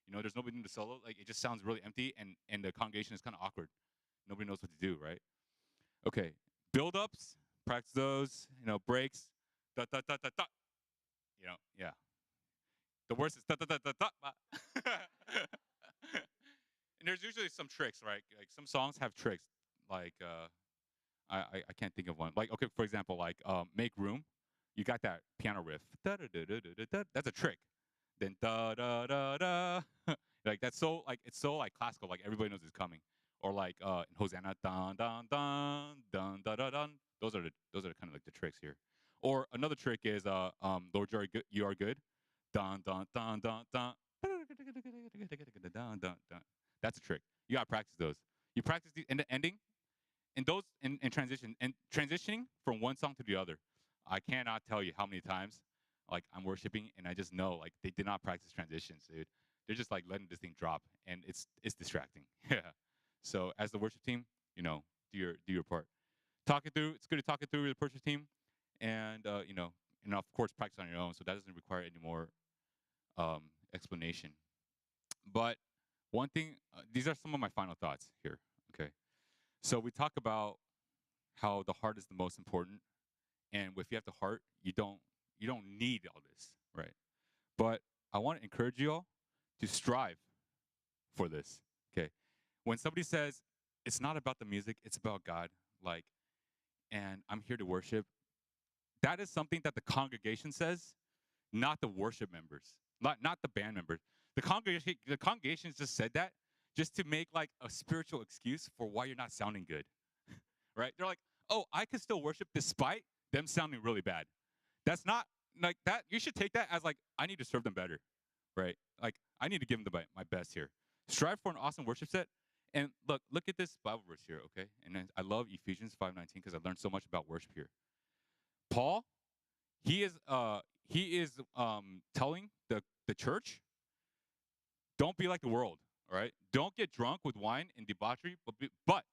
There's nobody doing the solo. Like, it just sounds really empty, and the congregation is kind of awkward. Nobody knows what to do, right? Okay, build-ups, practice those. Breaks, da da da da da. Yeah. The worst is da da da da da. And there's usually some tricks, right? Like some songs have tricks. Like I can't think of one. Like, okay, for example, like Make Room. You got that piano riff. Da da da da da da. That's a trick. Then da da da da. Like it's so like classical. Like everybody knows it's coming. Or like in Hosanna, dun dun dun dun dun dun dun. Those are kind of like the tricks here. Or another trick is Lord, you are good. Dun dun dun dun dun. Dun dun dun. That's a trick. You gotta practice those. You practice the ending, and those in transition and transitioning from one song to the other. I cannot tell you how many times like I'm worshiping and I just know like they did not practice transitions, dude. They're just like letting this thing drop, and it's distracting. Yeah. So as the worship team, do your part. Talk it through. It's good to talk it through with the worship team, and and of course practice on your own. So that doesn't require any more explanation. But one thing, these are some of my final thoughts here. Okay. So we talk about how the heart is the most important, and if you have the heart, you don't need all this, right? But I want to encourage you all to strive for this. Okay. When somebody says it's not about the music, it's about God, like, and I'm here to worship, that is something that the congregation says, not the worship members, not the band members. The congregation just said that just to make like a spiritual excuse for why you're not sounding good, right? They're like, oh, I can still worship despite them sounding really bad. That's not like that. You should take that as like, I need to serve them better, right? Like, I need to give them my best here. Strive for an awesome worship set. And look at this Bible verse here, okay? And I love Ephesians 5:19 because I learned so much about worship here. Paul, he is telling the church, don't be like the world, all right? Don't get drunk with wine and debauchery, but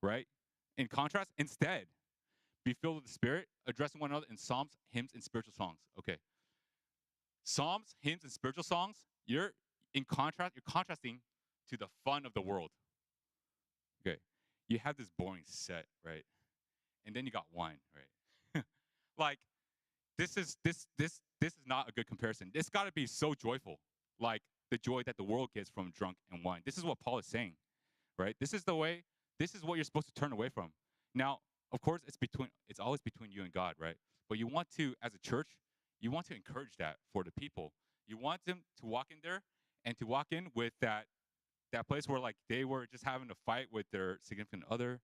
right? In contrast, instead, be filled with the Spirit, addressing one another in psalms, hymns, and spiritual songs. Okay. Psalms, hymns, and spiritual songs, you're contrasting to the fun of the world. Okay. You have this boring set, right? And then you got wine, right? Like, this is not a good comparison. It's got to be so joyful, like the joy that the world gets from drunk and wine. This is what Paul is saying, right? This is what you're supposed to turn away from. Now, of course, it's always between you and God, right? But you want to, as a church, you want to encourage that for the people. You want them to walk in there and to walk in with that that place where like they were just having a fight with their significant other,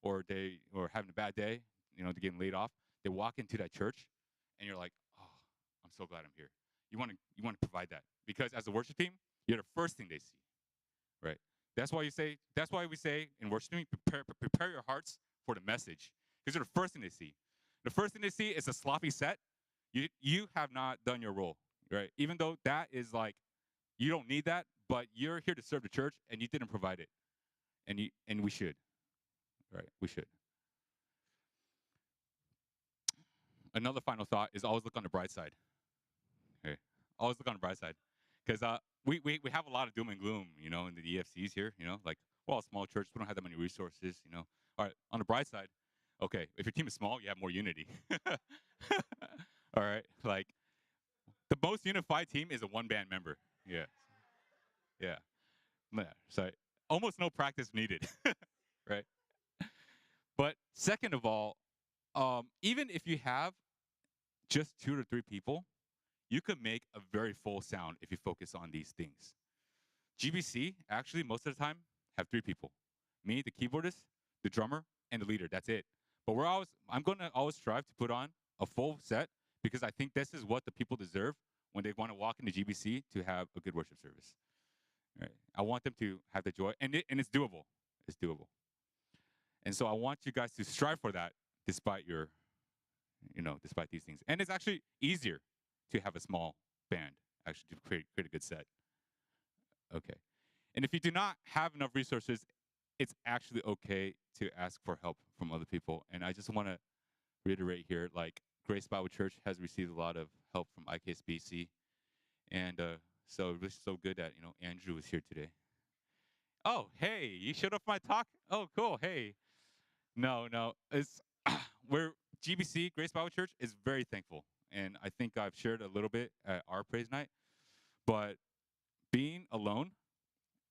or they were having a bad day, you know, they're getting laid off. They walk into that church, and you're like, oh, I'm so glad I'm here. You want to provide that, because as a worship team, you're the first thing they see, right? That's why we say in worship team, prepare your hearts for the message, because you're the first thing they see. The first thing they see is a sloppy set. You have not done your role, right? Even though that is like, you don't need that, but you're here to serve the church, and you didn't provide it, and we should, right? We should. Another final thought is always look on the bright side. Okay, always look on the bright side, because we have a lot of doom and gloom, you know, in the EFCs here. You know, like, well, a small church, we don't have that many resources. You know, all right. On the bright side, okay, if your team is small, you have more unity. All right, like the most unified team is a one-band member. Yeah, yeah. So almost no practice needed, right? But second of all, even if you have just 2 to 3 people, you could make a very full sound if you focus on these things. GBC, actually, most of the time, have 3 people. Me, the keyboardist, the drummer, and the leader. That's it. But I'm going to always strive to put on a full set, because I think this is what the people deserve when they want to walk into GBC to have a good worship service. Right? I want them to have the joy, and it's doable. It's doable. And so I want you guys to strive for that, despite despite these things. And it's actually easier to have a small band, actually, to create a good set. Okay. And if you do not have enough resources, it's actually okay to ask for help from other people. And I just want to reiterate here, like, Grace Bible Church has received a lot of help from IKSBC. And so it was so good that, you know, Andrew was here today. Oh, hey, you showed up for my talk? Oh, cool. Hey. No, it's we're GBC, Grace Bible Church, is very thankful. And I think I've shared a little bit at our praise night. But being alone,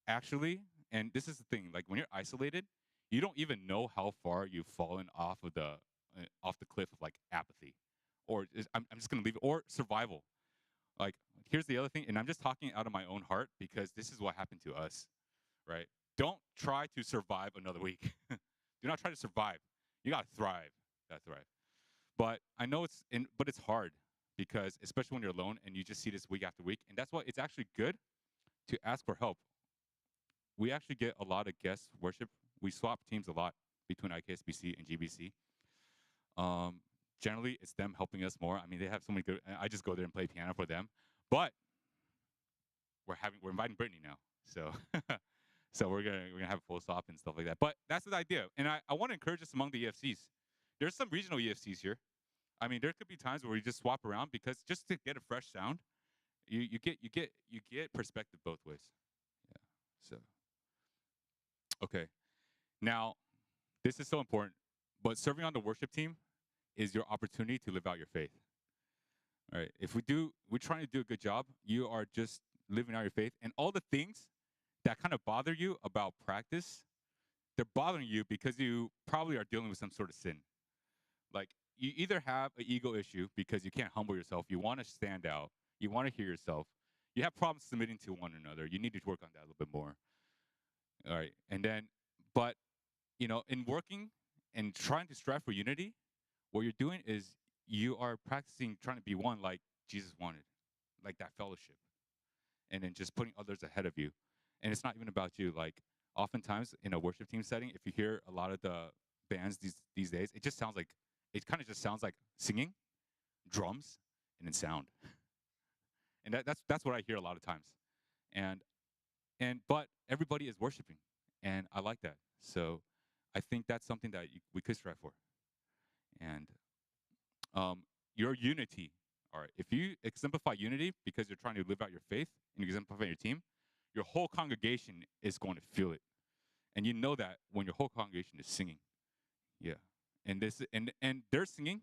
actually, and this is the thing, like when you're isolated, you don't even know how far you've fallen off the cliff of like apathy, or I'm just gonna leave it, or survival. Like, here's the other thing, and I'm just talking out of my own heart, because this is what happened to us, right? Don't try to survive another week. Do not try to survive. You gotta thrive. But I know but it's hard, because especially when you're alone and you just see this week after week, and that's why it's actually good to ask for help. We actually get a lot of guest worship. We swap teams a lot between IKSBC and GBC. Generally, it's them helping us more. I mean, they have so many good. I just go there and play piano for them. But we're inviting Brittany now, so so we're gonna have a full swap and stuff like that. But that's the idea, and I want to encourage us among the EFCs. There's some regional EFCs here. I mean, there could be times where we just swap around, because just to get a fresh sound, you get perspective both ways. Yeah. So okay, now this is so important. But serving on the worship team is your opportunity to live out your faith. All right. If we're trying to do a good job, you are just living out your faith, and all the things that kind of bother you about practice, they're bothering you because you probably are dealing with some sort of sin. Like, you either have an ego issue because you can't humble yourself, you want to stand out, you want to hear yourself, you have problems submitting to one another, you need to work on that a little bit more. All right. And then, but, you know, in working and trying to strive for unity, what you're doing is you are practicing trying to be one like Jesus wanted, like that fellowship, and then just putting others ahead of you. And it's not even about you. Like, oftentimes in a worship team setting, if you hear a lot of the bands these days, it kind of just sounds like singing, drums, and then sound. And that's what I hear a lot of times. But everybody is worshiping, and I like that. So I think that's something that we could strive for. And your unity, all right, if you exemplify unity because you're trying to live out your faith and you exemplify your team, your whole congregation is going to feel it. And you know that when your whole congregation is singing. Yeah. And their singing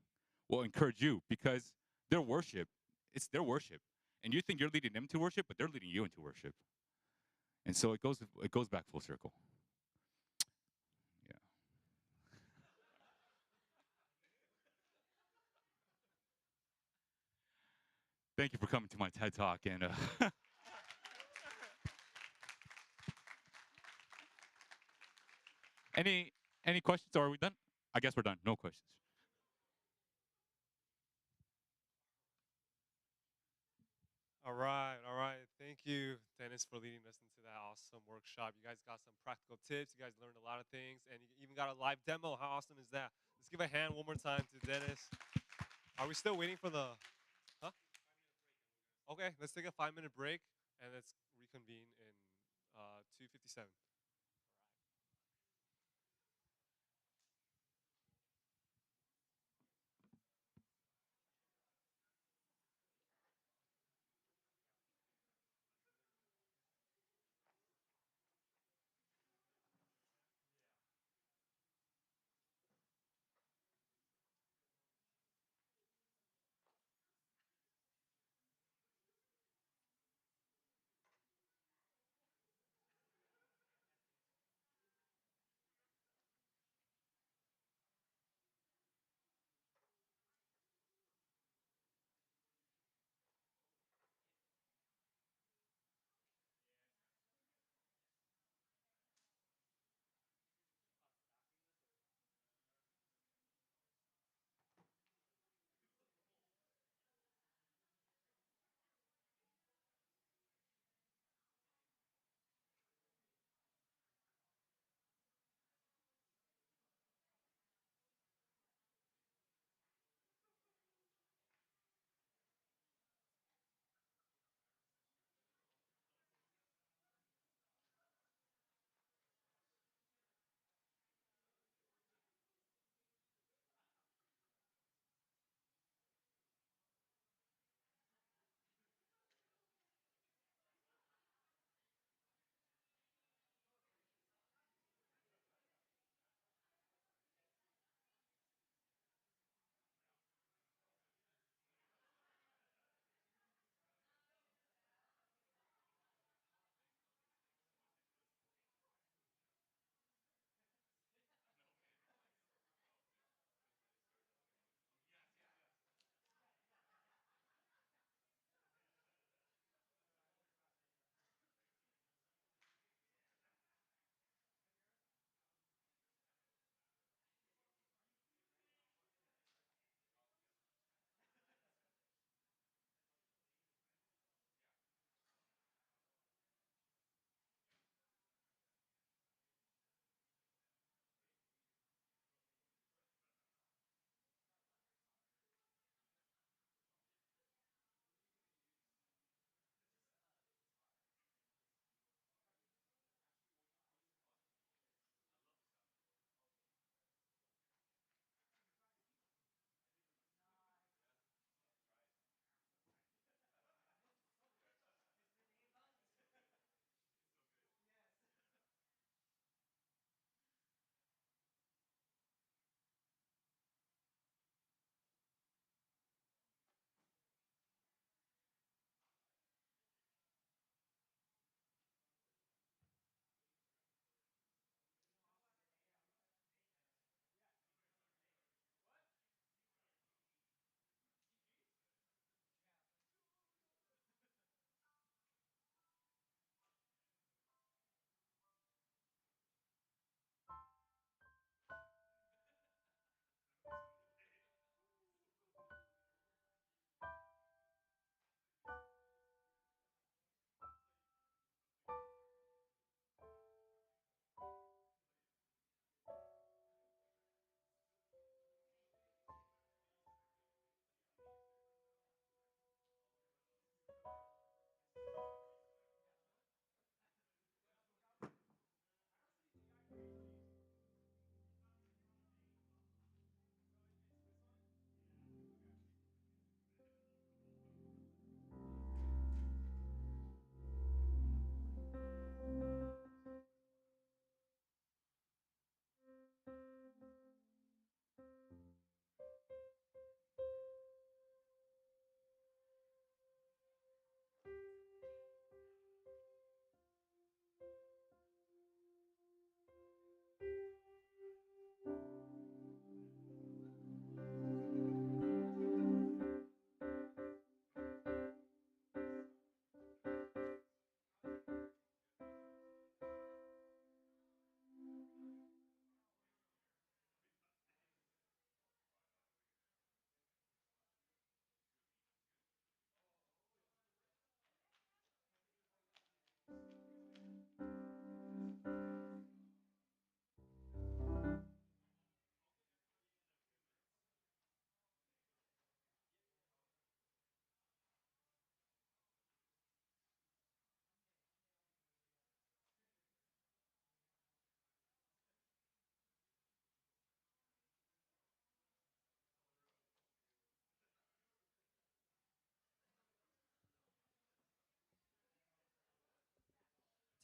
will encourage you, because their worship, it's their worship. And you think you're leading them to worship, but they're leading you into worship. And so it goes back full circle. Yeah. Thank you for coming to my TED Talk. And Any questions, or are we done? I guess we're done. No questions. All right, all right. Thank you, Dennis, for leading us into that awesome workshop. You guys got some practical tips. You guys learned a lot of things, and you even got a live demo. How awesome is that? Let's give a hand one more time to Dennis. Are we still waiting for the? Huh? Okay, let's take a 5-minute break, and let's reconvene in 2:57.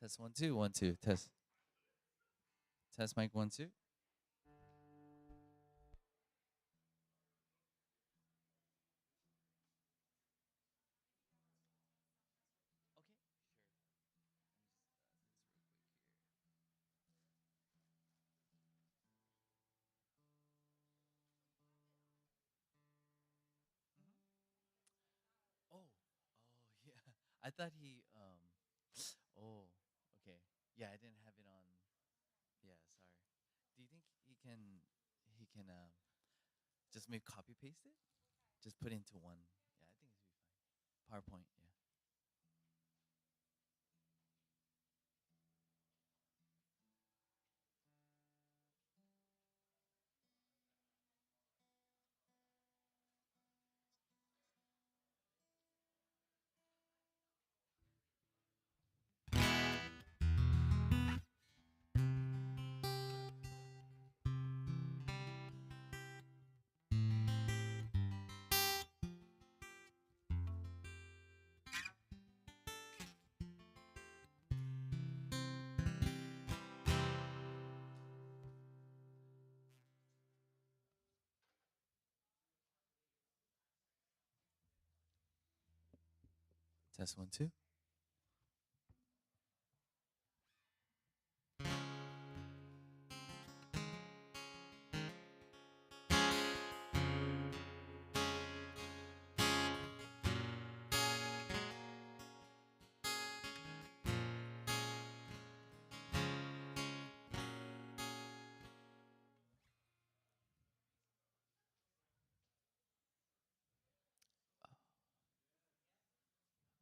Test 1 2 1 2 test. Test mic 1 2. Okay, sure. Oh, oh yeah. I thought he oh, okay. Yeah, I didn't have it on. Yeah, sorry. Do you think he can just maybe copy paste it? Just put into one. Yeah, I think it should be fine. PowerPoint, yeah. Test 1 2.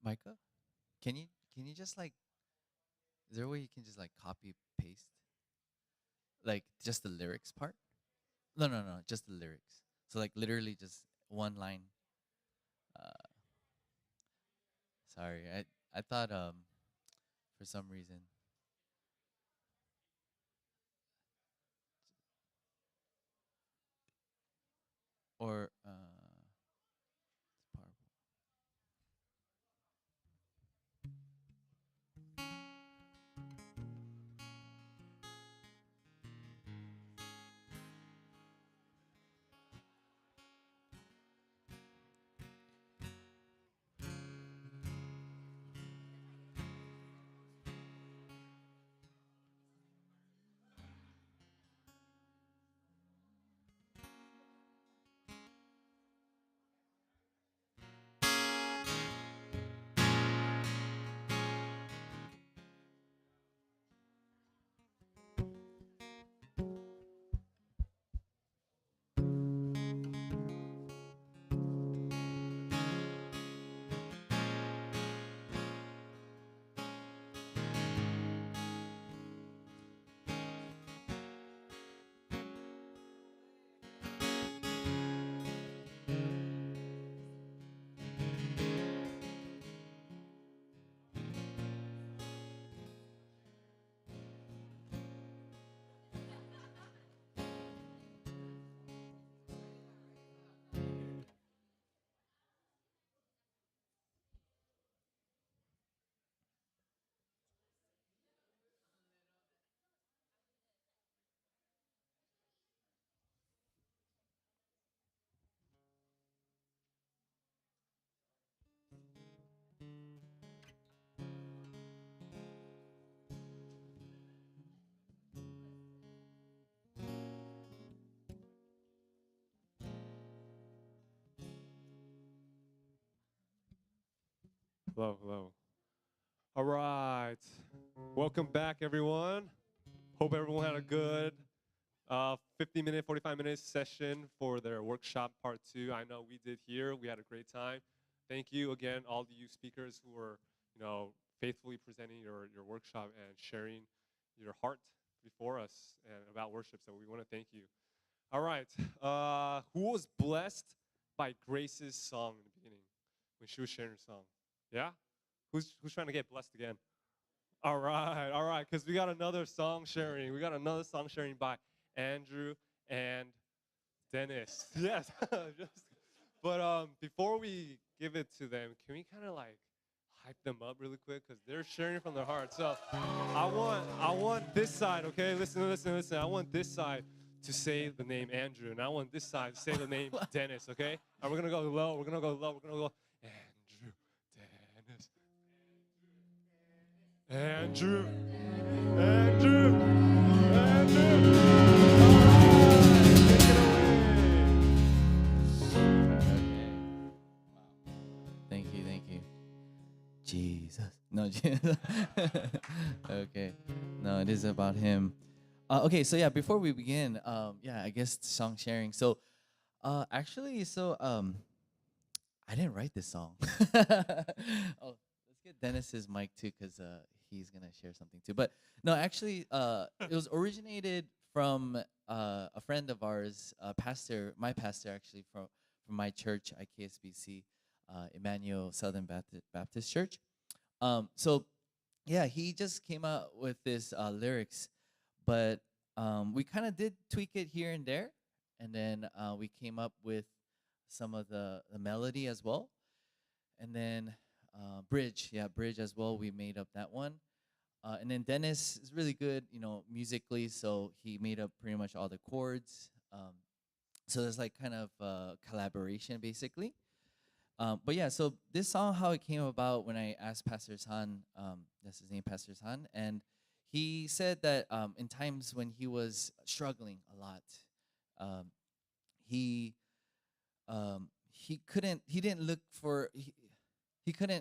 Micah, can you just like, is there a way you can just like copy paste like just the lyrics part? No, no, no, just the lyrics. So like literally just one line. Uh, sorry, I thought for some reason. Or it's powerful. Hello, hello. All right. Welcome back, everyone. Hope everyone had a good 50-minute, 45-minute session for their workshop part 2. I know we did here. We had a great time. Thank you again, all of you speakers who were, faithfully presenting your workshop and sharing your heart before us and about worship. So we want to thank you. All right. Who was blessed by Grace's song in the beginning when she was sharing her song? Yeah? Who's trying to get blessed again? All right, because we got another song sharing. We got another song sharing by Andrew and Dennis. Yes. But before we give it to them, can we kind of like hype them up really quick because they're sharing from their heart. So I want this side, okay? Listen. I want this side to say the name Andrew, and I want this side to say the name Dennis, okay? And we're gonna go low. We're gonna go Andrew, Dennis, Andrew. Thank you. Jesus. No, okay. No, it is about him. Okay, so yeah, before we begin, I guess song sharing. So, actually, I didn't write this song. Oh, let's get Dennis's mic too, cause he's gonna share something too. But no, actually, it was originated from a friend of ours, my pastor actually from my church, IKSBC, Emmanuel Southern Baptist Church. So yeah, he just came out with this lyrics, but we kind of did tweak it here and there, and then we came up with some of the melody as well, and then bridge as well. We made up that one, and then Dennis is really good, musically, so he made up pretty much all the chords. So there's like kind of collaboration basically. But yeah, so this song, how it came about when I asked Pastor San, that's his name, Pastor San, and he said that in times when he was struggling a lot, he couldn't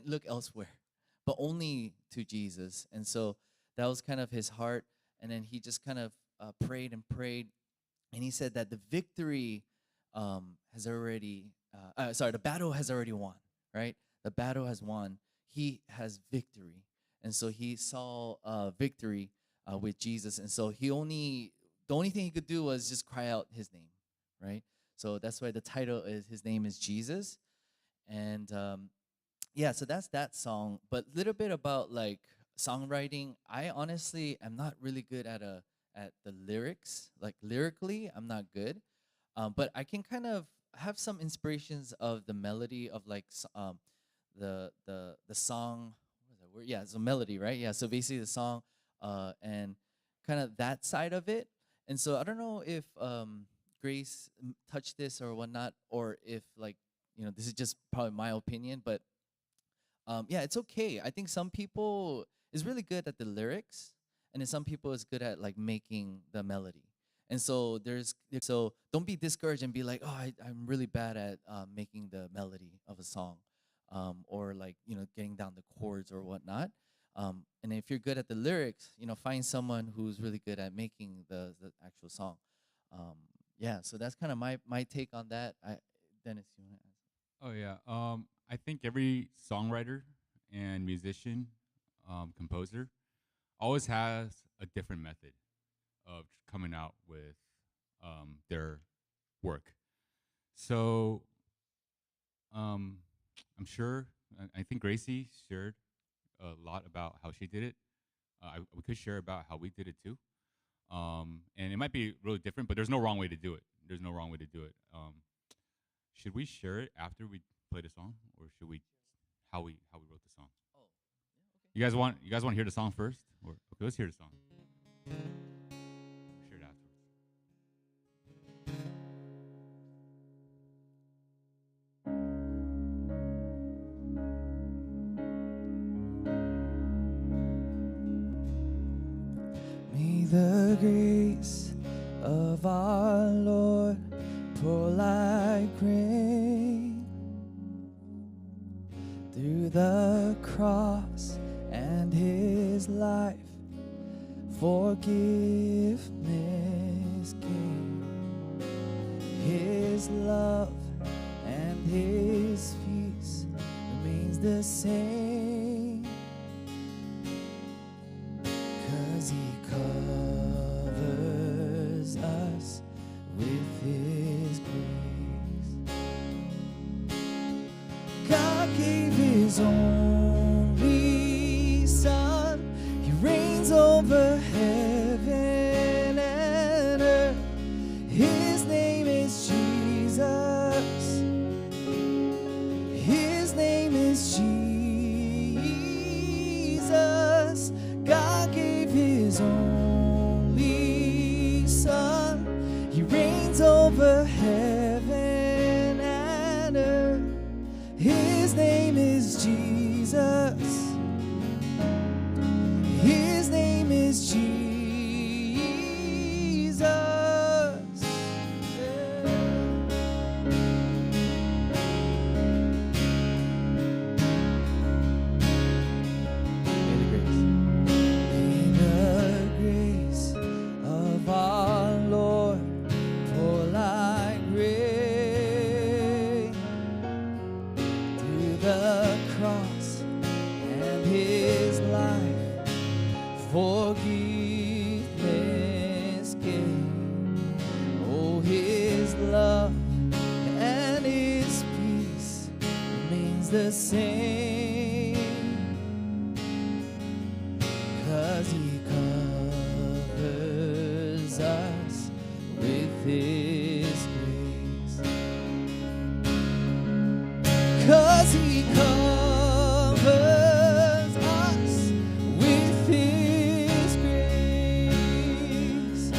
look elsewhere, but only to Jesus, and so that was kind of his heart. And then he just kind of prayed, and he said that the victory has already. The battle has already won, right? The battle has won. He has victory. And so he saw victory with Jesus. And so the only thing he could do was just cry out his name, right? So that's why the title is, his name is Jesus. And so that's that song. But a little bit about like songwriting. I honestly am not really good at the lyrics. Like lyrically, I'm not good. But I can kind of have some inspirations of the melody of like the song. What is that word? Yeah, it's a melody, right? Yeah, so basically the song and kind of that side of it. And so I don't know if Grace touched this or whatnot, or if like this is just probably my opinion, but it's okay. I think some people is really good at the lyrics, and then some people is good at like making the melody. And so don't be discouraged and be like, oh, I'm really bad at making the melody of a song, or like getting down the chords or whatnot. And if you're good at the lyrics, find someone who's really good at making the actual song. So that's kind of my take on that. Dennis, you want to answer? Oh yeah. I think every songwriter and musician, composer, always has a different method of coming out with their work. So I'm sure, I think Gracie shared a lot about how she did it. We could share about how we did it too. And it might be really different, but there's no wrong way to do it. Should we share it after we play the song, or should we how we wrote the song? Oh, yeah, okay. You guys want to hear the song first? Or okay, let's hear the song. Share it afterwards. May the grace of our Lord pour like rain through the cross and his life, forgiveness came. His love and his peace remains the same, 'cause he covers us with his grace. God gave his only son. He reigns over heaven and earth. His name is Jesus. His name is Jesus. His only Son. He reigns over heaven and earth. His name is Jesus. His name is Jesus. May the grace of our Lord pour like rain through the cross and His life, forgiveness gain. Oh, His love and His peace remains the same, 'cause He covers us with His grace. 'Cause He covers us with His grace.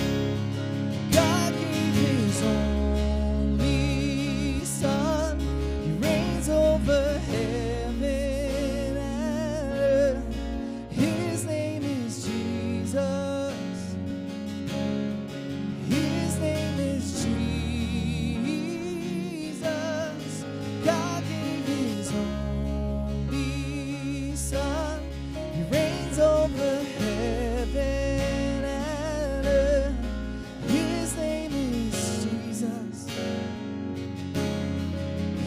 God gave His only Son. He reigns over heaven and earth. His name is Jesus. His name is Jesus. God gave His only Son. He reigns over heaven and earth. His name is Jesus.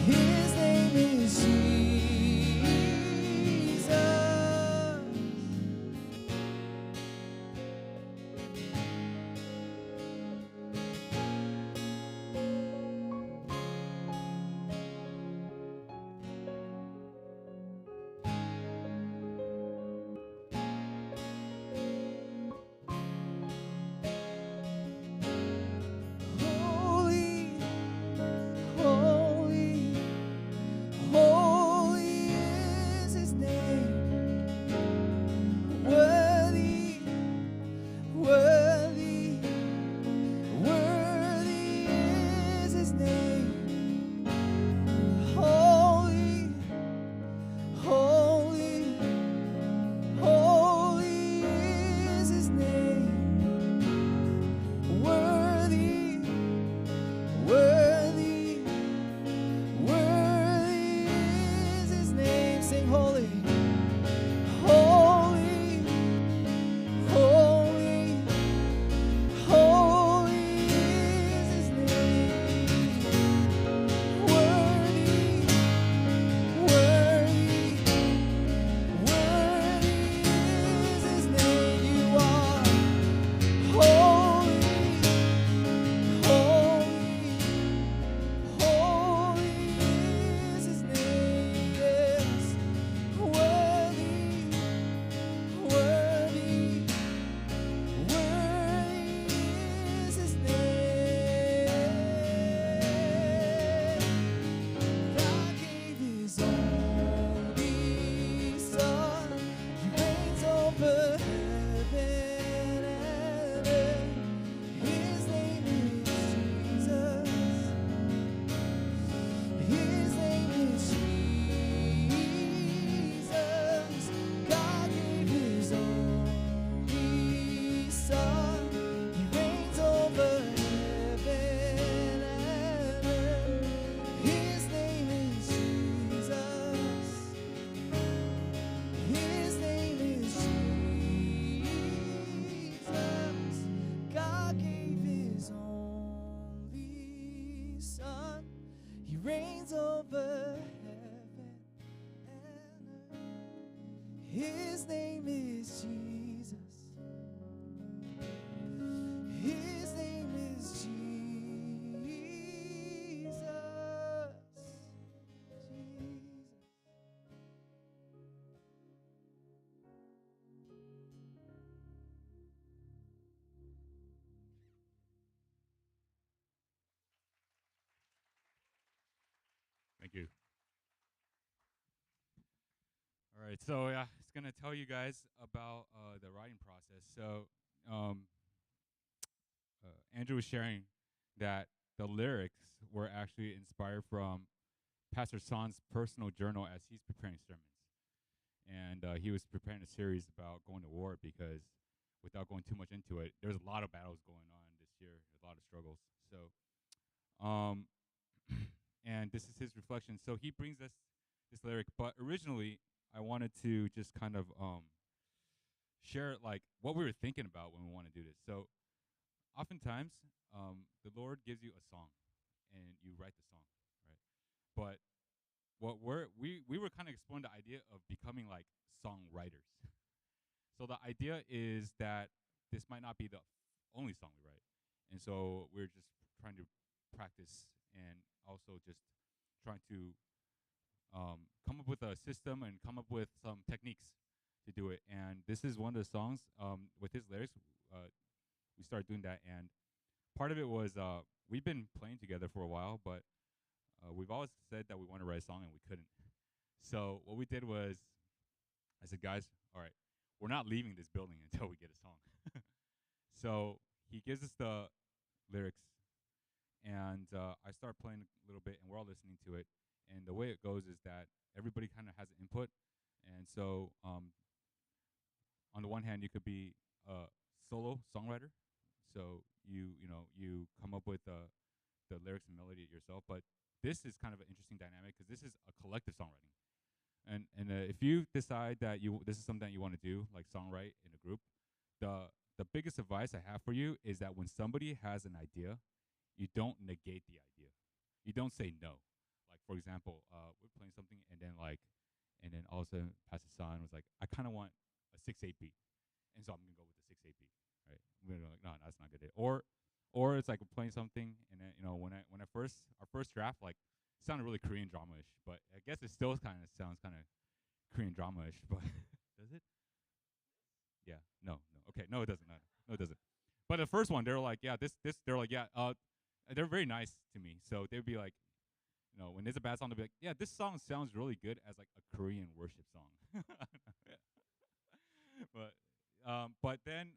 His name is Jesus. Holy, holy, holy is His name. Worthy, worthy, worthy is His name. Holy, holy, holy is His name. Worthy, worthy, worthy is His name. Sing holy, holy, holy, holy is His name. Worthy, worthy, worthy is His name. You are holy, holy, holy is His name. Yes, worthy, worthy, worthy is His name. God gave His only Son. He reigns over heaven and earth. His name is Jesus. His name is Jesus. God gave His only Son. He reigns over heaven and earth. His name is Jesus. His name is Jesus. God gave His only Son. He reigns over heaven and earth. His name is Jesus. His name is Jesus. Thank you. All right, so yeah, it's gonna tell you guys about the writing process. So um, Andrew was sharing that the lyrics were actually inspired from Pastor Son's personal journal as he's preparing sermons. And he was preparing a series about going to war because, without going too much into it, there's a lot of battles going on this year, a lot of struggles. So, and this is his reflection. So he brings us this lyric, but originally I wanted to just kind of share like what we were thinking about when we want to do this. So, oftentimes, the Lord gives you a song, and you write the song, right? But what we were kind of exploring the idea of becoming like songwriters. So the idea is that this might not be the only song we write, and so we're just trying to practice and also just trying to come up with a system and come up with some techniques to do it. And this is one of the songs with his lyrics. We started doing that, and part of it was we've been playing together for a while, but we've always said that we want to write a song and we couldn't. So what we did was, I said, guys, all right, we're not leaving this building until we get a song. So he gives us the lyrics, and I start playing a little bit, and we're all listening to it. And the way it goes is that everybody kind of has an input. And so on the one hand, you could be a solo songwriter. So you come up with the lyrics and melody yourself. But this is kind of an interesting dynamic because this is a collective songwriting. And if you decide that this is something that you want to do, like songwrite in a group, the biggest advice I have for you is that when somebody has an idea, you don't negate the idea. You don't say no. Like, for example, we're playing something, and then all of a sudden, Pastor San was like, I kind of want a 6/8 beat, and so I'm gonna go with the 6/8 beat, right? We're gonna go like, no, that's not good. Or it's like we're playing something, and then our first draft like sounded really Korean drama-ish, but I guess it still kind of sounds kind of Korean drama-ish, but does it? Yeah, no, okay, no, it doesn't. No, it doesn't. But the first one, they were like, yeah, they're like, yeah, they're very nice to me, so they'd be like, when there's a bad song, they'll be like, yeah, this song sounds really good as like a Korean worship song. But then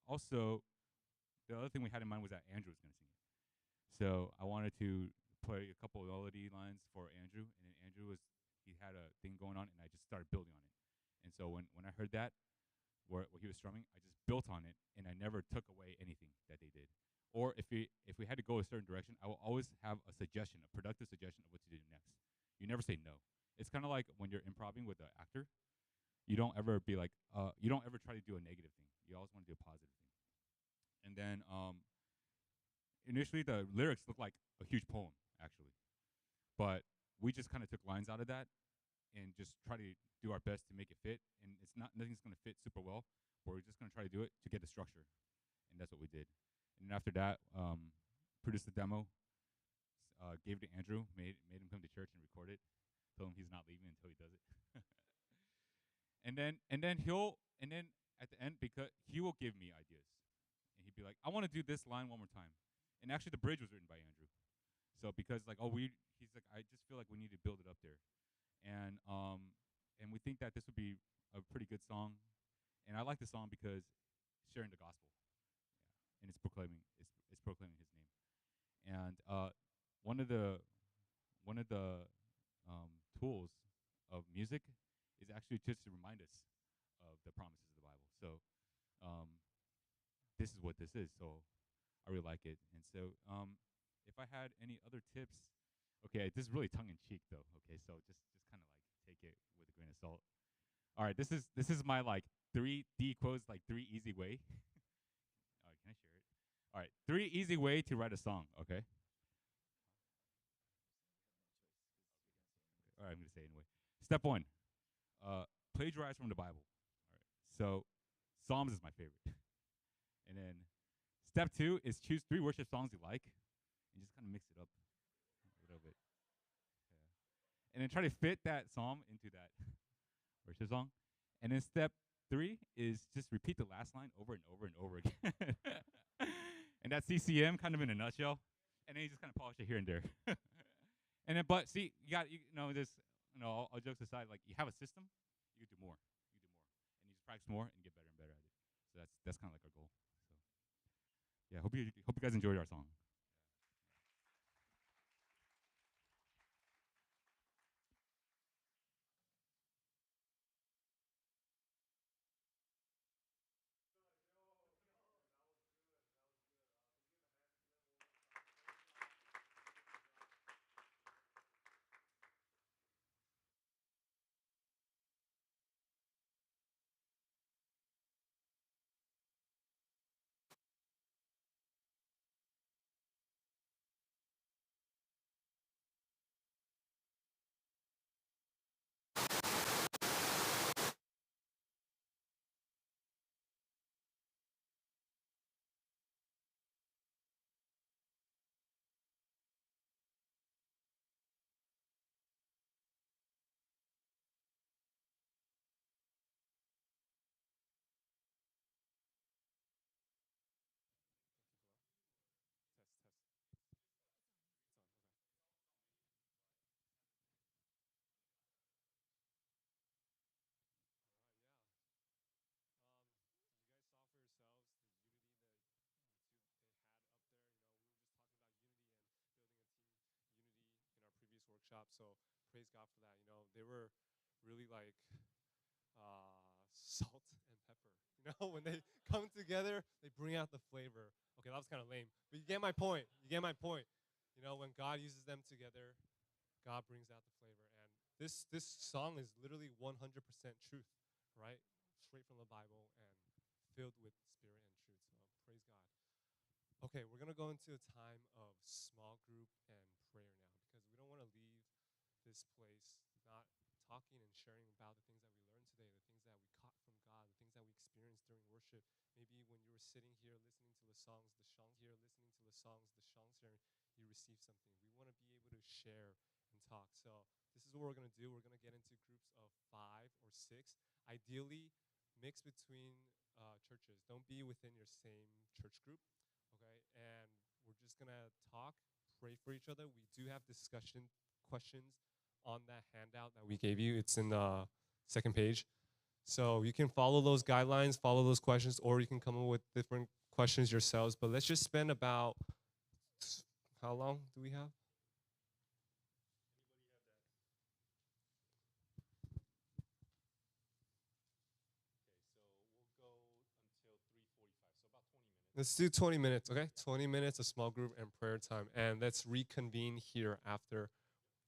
also the other thing we had in mind was that Andrew was going to sing it. So I wanted to play a couple of melody lines for Andrew, and then he had a thing going on, and I just started building on it. And so when I heard that, where he was strumming, I just built on it, and I never took away anything that they did. Or if we had to go a certain direction, I will always have a suggestion, a productive suggestion of what to do next. You never say no. It's kind of like when you're improvising with an actor. You don't ever be like, you don't ever try to do a negative thing. You always want to do a positive thing. And then initially the lyrics looked like a huge poem, actually. But we just kind of took lines out of that and just try to do our best to make it fit. And nothing's going to fit super well, but we're just going to try to do it to get the structure. And that's what we did. And then after that, produced the demo, gave it to Andrew, made him come to church and record it. Told him he's not leaving until he does it. and then at the end, because he will give me ideas, and he'd be like, I want to do this line one more time. And actually, the bridge was written by Andrew. So because he's like, I just feel like we need to build it up there, and we think that this would be a pretty good song. And I like the song because it's sharing the gospel. And it's proclaiming his name. And one of the tools of music is actually just to remind us of the promises of the Bible. So this is what this is. So I really like it. And so if I had any other tips, okay, this is really tongue in cheek though. Okay, so just kind of like take it with a grain of salt. All right, this is my like 3D quotes, like 3 easy way. All right, can I share it? All right, 3 easy way to write a song, okay? All right, I'm going to say it anyway. Step 1, plagiarize from the Bible. All right, so Psalms is my favorite. And then step 2 is choose 3 worship songs you like and just kind of mix it up a little bit. Yeah. And then try to fit that psalm into that worship song. And then step 3 is just repeat the last line over and over and over again. And that's CCM kind of in a nutshell. And then you just kind of polish it here and there. And then, but see, all jokes aside, like you have a system, you can do more. And you just practice more and get better and better at it. So that's kind of like our goal. So yeah, hope you guys enjoyed our song. Test, test. It's on. Okay. All right. Yeah. You guys saw for yourselves the unity that they had up there. You know, we were just talking about unity and building a team unity in our previous workshop. So praise God for that. You know, they were really like salt and pepper. You know, when they come together, they bring out the flavor. Okay, that was kind of lame, but you get my point. You get my point. You know, when God uses them together, God brings out the flavor. And this song is literally 100% truth, right? Straight from the Bible and filled with spirit and truth. So praise God. Okay, we're gonna go into a time of small group and prayer now because we don't want to leave this place not talking and sharing about the things that we learned today, the things that we caught from God, the things that we experienced during worship. Maybe when you were sitting here listening to the songs here, you received something. We want to be able to share and talk. So this is what we're going to do. We're going to get into groups of 5 or 6. Ideally, mix between churches. Don't be within your same church group, okay? And we're just going to talk, pray for each other. We do have discussion questions on that handout that we gave you. It's in the second page. So you can follow those guidelines, follow those questions, or you can come up with different questions yourselves. But let's just spend about, how long do we have? Let's do 20 minutes, okay? 20 minutes of small group and prayer time. And let's reconvene here after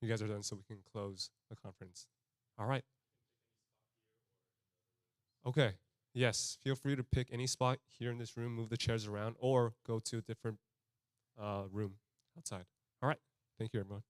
you guys are done so we can close the conference. All right. Okay. Yes, feel free to pick any spot here in this room, move the chairs around, or go to a different room outside. All right. Thank you, everyone.